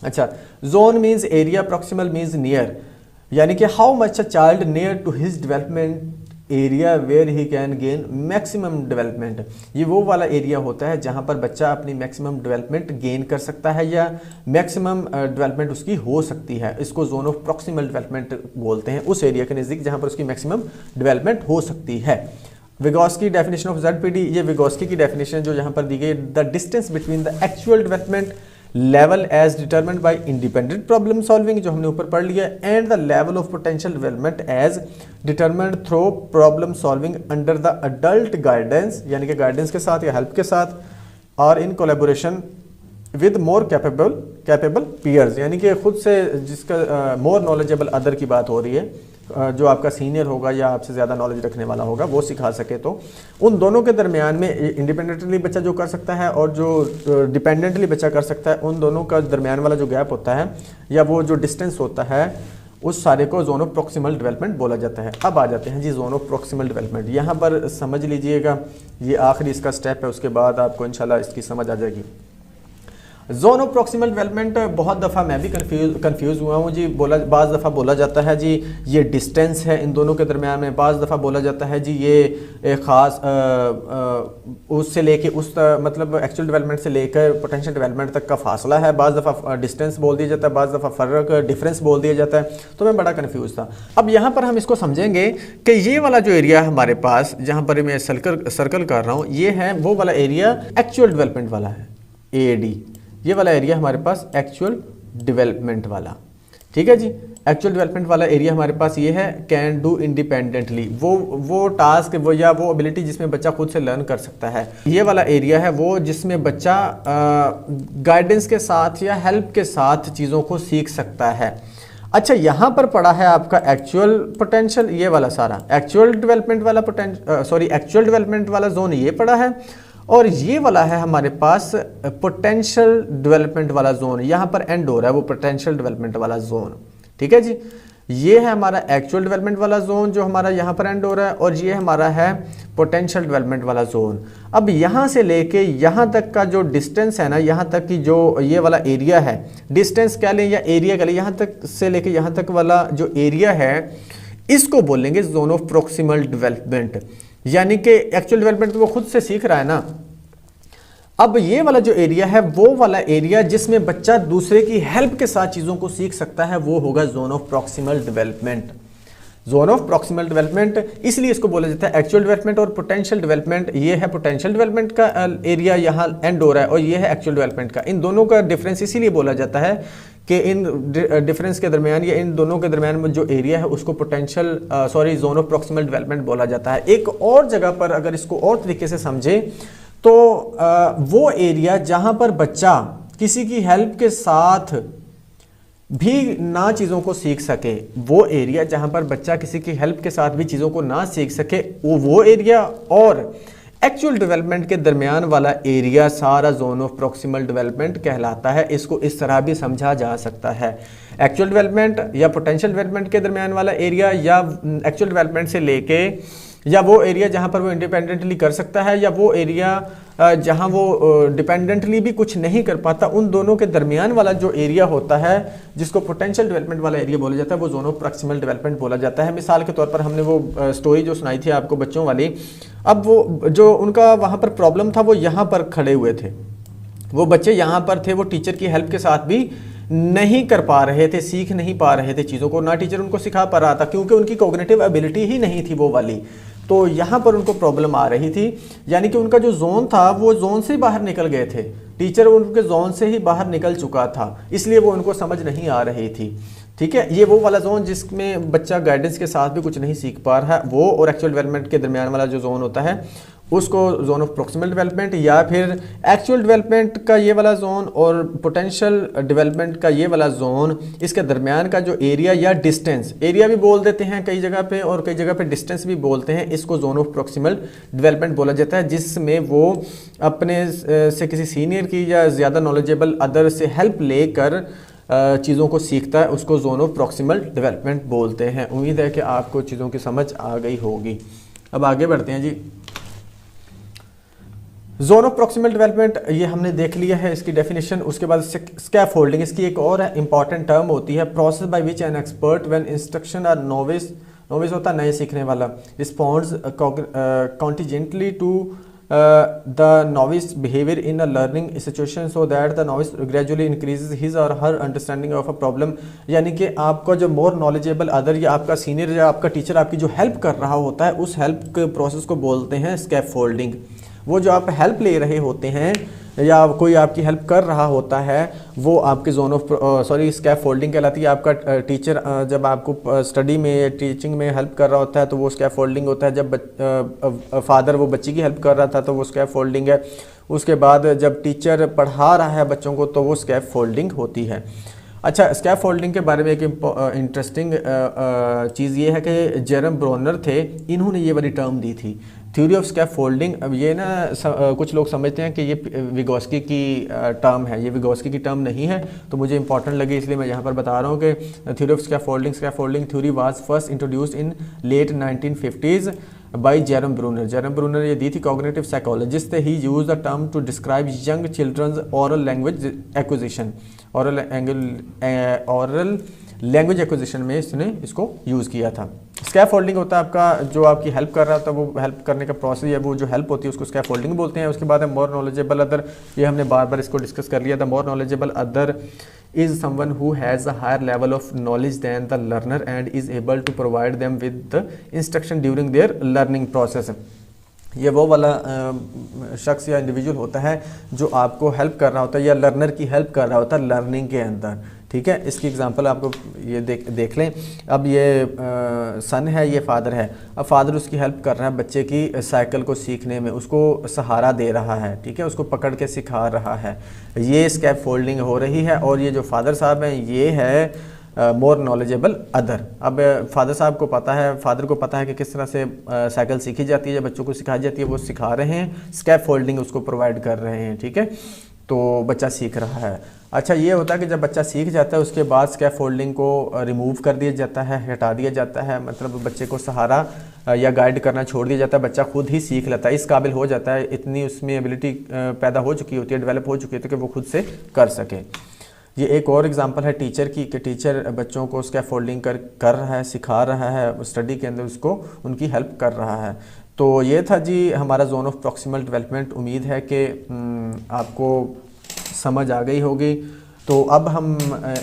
अच्छा, zone means area, proximal means near, यानी कि how much a child near to his development area where he can gain maximum development. ये वो वाला एरिया होता है जहाँ पर बच्चा अपनी मैक्सिमम डेवलपमेंट गेन कर सकता है या मैक्सिमम डेवलपमेंट उसकी हो सकती है। इसको जोन ऑफ प्रॉक्सिमल डेवलपमेंट बोलते हैं, उस एरिया के नज़दीक जहाँ पर उसकी मैक्सिमम डेवलपमेंट हो सकती है। विगोस्की डेफिनेशन ऑफ ZPD, ये विगोस्की की डेफिनेशन जो यहाँ पर दी गई, the distance between the actual development level as determined by independent problem solving, जो हमने ऊपर पढ़ लिया, and the level of potential development as determined through problem solving under the adult guidance, यानी कि गाइडेंस के साथ या हेल्प के साथ, और in collaboration with more capable peers, यानी कि खुद से जिसका मोर नॉलेजेबल अदर की बात हो रही है, जो आपका सीनियर होगा या आपसे ज़्यादा नॉलेज रखने वाला होगा वो सिखा सके। तो उन दोनों के दरमियान में इंडिपेंडेंटली बच्चा जो कर सकता है और जो डिपेंडेंटली बच्चा कर सकता है, उन दोनों का दरमियान वाला जो गैप होता है या वो जो डिस्टेंस होता है, उस सारे को जोन ऑफ प्रॉक्सिमल डेवलपमेंट बोला जाता है। अब आ जाते हैं जी जोन ऑफ प्रॉक्सिमल डेवलपमेंट। यहाँ पर समझ लीजिएगा, ये आखिरी इसका स्टेप है, उसके बाद आपको इंशाल्लाह इसकी समझ आ जाएगी। जोन ऑफ प्रॉक्सिमल डेवलपमेंट, बहुत दफ़ा मैं भी कंफ्यूज हुआ हूँ जी। बाज़ दफ़ा बोला जाता है जी ये डिस्टेंस है इन दोनों के दरमियान में, बाज़ दफ़ा बोला जाता है जी ये एक ख़ास उससे लेके उस मतलब एक्चुअल डेवलपमेंट से लेकर पोटेंशियल डेवलपमेंट तक का फासला है, बाज़ दफ़ा डिस्टेंस बोल दिया जाता है, बाज़ दफ़ा फ़र्क डिफरेंस बोल दिया जाता है। तो मैं बड़ा कन्फ्यूज़ था। अब यहाँ पर हम इसको समझेंगे कि ये वाला जो एरिया हमारे पास, जहाँ पर मैं सर्कल कर रहा हूँ, ये है वो वाला एरिया एक्चुअल डेवलपमेंट वाला है, AD। ये वाला एरिया हमारे पास एक्चुअल डेवलपमेंट वाला, ठीक है जी। एक्चुअल डेवलपमेंट वाला एरिया हमारे पास ये है कैन डू इंडिपेंडेंटली, वो टास्क वो या वो एबिलिटी जिसमें बच्चा खुद से लर्न कर सकता है। ये वाला एरिया है वो जिसमें बच्चा गाइडेंस के साथ या हेल्प के साथ चीज़ों को सीख सकता है। अच्छा, यहाँ पर पड़ा है आपका एक्चुअल पोटेंशियल, ये वाला सारा एक्चुअल डेवलपमेंट वाला एक्चुअल डेवलपमेंट वाला जोन ये पड़ा है, और ये वाला है हमारे पास पोटेंशियल डेवलपमेंट वाला जोन। यहाँ पर एंड हो रहा है वो पोटेंशियल डेवलपमेंट वाला जोन, ठीक है जी। ये है हमारा एक्चुअल डेवलपमेंट वाला जोन जो हमारा यहाँ पर एंड हो रहा है, और ये हमारा है पोटेंशियल डेवलपमेंट वाला जोन। अब यहाँ से लेके यहाँ तक का जो डिस्टेंस है ना, यहाँ तक की जो ये वाला एरिया है, डिस्टेंस कह लें या एरिया कह लें, यहाँ तक से लेके यहाँ तक वाला जो एरिया है, इसको बोलेंगे जोन ऑफ प्रॉक्सिमल डेवलपमेंट। यानी कि एक्चुअल डेवलपमेंट तो वो खुद से सीख रहा है ना। अब ये वाला जो एरिया है वो वाला एरिया जिसमें बच्चा दूसरे की हेल्प के साथ चीज़ों को सीख सकता है, वो होगा zone of proximal development. Zone of proximal development इसलिए इसको बोला जाता है एक्चुअल डेवलपमेंट और पोटेंशियल डेवलपमेंट। ये है पोटेंशियल डेवलपमेंट का एरिया, यहाँ एंड हो रहा है, और ये है एक्चुअल डेवलपमेंट का। इन दोनों का डिफरेंस इसीलिए बोला जाता है कि इन डिफरेंस के दरमियान या इन दोनों के दरमियान में जो एरिया है उसको जोन ऑफ प्रॉक्सिमल डेवलपमेंट बोला जाता है। एक और जगह पर अगर इसको और तरीके से समझे तो वो एरिया जहाँ पर बच्चा किसी की हेल्प के साथ भी ना चीज़ों को सीख सके, वो एरिया जहाँ पर बच्चा किसी की हेल्प के साथ भी चीज़ों को ना सीख सके, वो एरिया और एक्चुअल डेवलपमेंट के दरमियान वाला एरिया सारा जोन ऑफ प्रॉक्सिमल डेवलपमेंट कहलाता है। इसको इस तरह भी समझा जा सकता है, एक्चुअल डेवलपमेंट या पोटेंशियल डेवलपमेंट के दरमियान वाला एरिया, या एक्चुअल डेवलपमेंट से लेके या वो एरिया जहाँ पर वो इंडिपेंडेंटली कर सकता है, या वो एरिया जहाँ वो डिपेंडेंटली भी कुछ नहीं कर पाता, उन दोनों के दरमियान वाला जो एरिया होता है जिसको पोटेंशियल डेवलपमेंट वाला एरिया बोला जाता है, वो जोन ऑफ प्रॉक्सिमल डेवलपमेंट बोला जाता है। मिसाल के तौर पर हमने वो स्टोरी जो सुनाई थी आपको बच्चों वाली, अब वो जो उनका वहाँ पर प्रॉब्लम था वो यहाँ पर खड़े हुए थे, वो बच्चे यहाँ पर थे, वो टीचर की हेल्प के साथ भी नहीं कर पा रहे थे, सीख नहीं पा रहे थे चीज़ों को, ना टीचर उनको सिखा पा रहा था क्योंकि उनकी कॉग्निटिव एबिलिटी ही नहीं थी वो वाली। तो यहाँ पर उनको प्रॉब्लम आ रही थी, यानी कि उनका जो जोन था वो जोन से बाहर निकल गए थे, टीचर उनके जोन से ही बाहर निकल चुका था, इसलिए वो उनको समझ नहीं आ रही थी। ठीक है, ये वो वाला जोन जिसमें बच्चा गाइडेंस के साथ भी कुछ नहीं सीख पा रहा है, वो और एक्चुअल डेवलपमेंट के दरमियान वाला जो जोन होता है उसको जोन ऑफ प्रोक्सिमल डेवलपमेंट, या फिर एक्चुअल डेवलपमेंट का ये वाला जोन और पोटेंशियल डेवलपमेंट का ये वाला जोन, इसके दरमियान का जो एरिया या डिस्टेंस, एरिया भी बोल देते हैं कई जगह पे और कई जगह पे डिस्टेंस भी बोलते हैं, इसको जोन ऑफ प्रोक्सिमल डेवलपमेंट बोला जाता है, जिसमें वो अपने से किसी सीनियर की या ज़्यादा नॉलेजेबल अदर से हेल्प लेकर चीज़ों को सीखता है, उसको जोन ऑफ प्रोक्सिमल डेवलपमेंट बोलते हैं। उम्मीद है कि आपको चीज़ों की समझ आ गई होगी। अब आगे बढ़ते हैं जी। जोन ऑफ प्रोक्सिमल डेवलपमेंट ये हमने देख लिया है, इसकी डेफिनेशन। उसके बाद स्कैफोल्डिंग, इसकी एक और इंपॉर्टेंट टर्म होती है, process by which an expert when instruction are novice, novice होता है नए सीखने वाला, responds contingently to the novice behaviour in a learning situation so that the novice gradually increases his or her understanding of a problem. यानी कि आपका जो मोर knowledgeable other या आपका सीनियर या आपका टीचर आपकी जो हेल्प कर रहा होता है, उस हेल्प के प्रोसेस को बोलते हैं स्कैफोल्डिंग। वो जो आप हेल्प ले रहे होते हैं या कोई आपकी हेल्प कर रहा होता है, वो आपके जोन ऑफ स्कैफोल्डिंग कहलाती है। आपका टीचर जब आपको स्टडी में टीचिंग में हेल्प कर रहा होता है तो वो स्कैफोल्डिंग होता है। जब फादर वो बच्ची की हेल्प कर रहा था तो वो स्कैफोल्डिंग है। उसके बाद जब टीचर पढ़ा रहा है बच्चों को तो वो स्कैफोल्डिंग होती है। अच्छा, स्कैफोल्डिंग के बारे में एक इंटरेस्टिंग चीज़ ये है कि जेरम ब्रोनर थे, इन्होंने ये वाली टर्म दी थी, थ्योरी ऑफ स्कैफोल्डिंग। अब ये ना कुछ लोग समझते हैं कि ये विगोस्की की टर्म है, ये विगोस्की की टर्म नहीं है, तो मुझे इंपॉर्टेंट लगी इसलिए मैं यहाँ पर बता रहा हूँ कि theory of scaffolding theory was first introduced in late 1950s by Jerome Bruner. Jerome Bruner ये दी थी, कॉग्निटिव साइकोलॉजिस्ट थे। He use the term to describe young children's oral language acquisition, oral language acquisition में इसने इसको use किया था। Scaffolding होता है आपका जो आपकी हेल्प कर रहा होता है, वो हेल्प करने का प्रोसेस या वो जो हेल्प होती है उसको स्कैफोल्डिंग बोलते हैं। उसके बाद है मोर नॉलेजेबल अदर, ये हमने बार बार इसको डिस्कस कर लिया था। More knowledgeable other is someone who has a higher level of knowledge than the learner and is able to provide them with the instruction during their learning process. ये वो वाला शख्स या इंडिविजुअल होता है जो आपको हेल्प कर रहा होता है या लर्नर की हेल्प कर रहा होता है लर्निंग के अंदर। ठीक है, इसकी एग्जांपल आपको ये देख लें। अब ये सन है, ये फादर है। अब फादर उसकी हेल्प कर रहा है बच्चे की साइकिल को सीखने में, उसको सहारा दे रहा है, ठीक है, उसको पकड़ के सिखा रहा है। ये स्कैफोल्डिंग हो रही है। और ये जो फादर साहब हैं ये है मोर नॉलेजेबल अदर। अब फादर साहब को पता है, फादर को पता है कि किस तरह से साइकिल सीखी जाती है, जब बच्चों को सिखाई जाती है वो सिखा रहे हैं, स्कैफोल्डिंग उसको प्रोवाइड कर रहे हैं। ठीक है, तो बच्चा सीख रहा है। अच्छा, ये होता है कि जब बच्चा सीख जाता है उसके बाद स्कैफोल्डिंग को रिमूव कर दिया जाता है, हटा दिया जाता है, मतलब बच्चे को सहारा या गाइड करना छोड़ दिया जाता है, बच्चा खुद ही सीख लेता है, इस काबिल हो जाता है, इतनी उसमें एबिलिटी पैदा हो चुकी होती है, डेवलप हो चुकी होती है कि वो खुद से कर सके। ये एक और एग्जांपल है टीचर की कि टीचर बच्चों को स्कैफोल्डिंग कर रहा है, सिखा रहा है, स्टडी के अंदर उसको उनकी हेल्प कर रहा है। तो ये था जी हमारा जोन ऑफ प्रॉक्सिमल डेवलपमेंट। उम्मीद है कि आपको समझ आ गई होगी। तो अब हम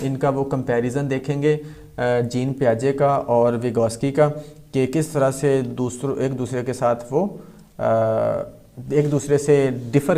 इनका वो कंपैरिजन देखेंगे जीन पियाजे का और विगोस्की का, कि किस तरह से एक दूसरे के साथ वो एक दूसरे से डिफ़र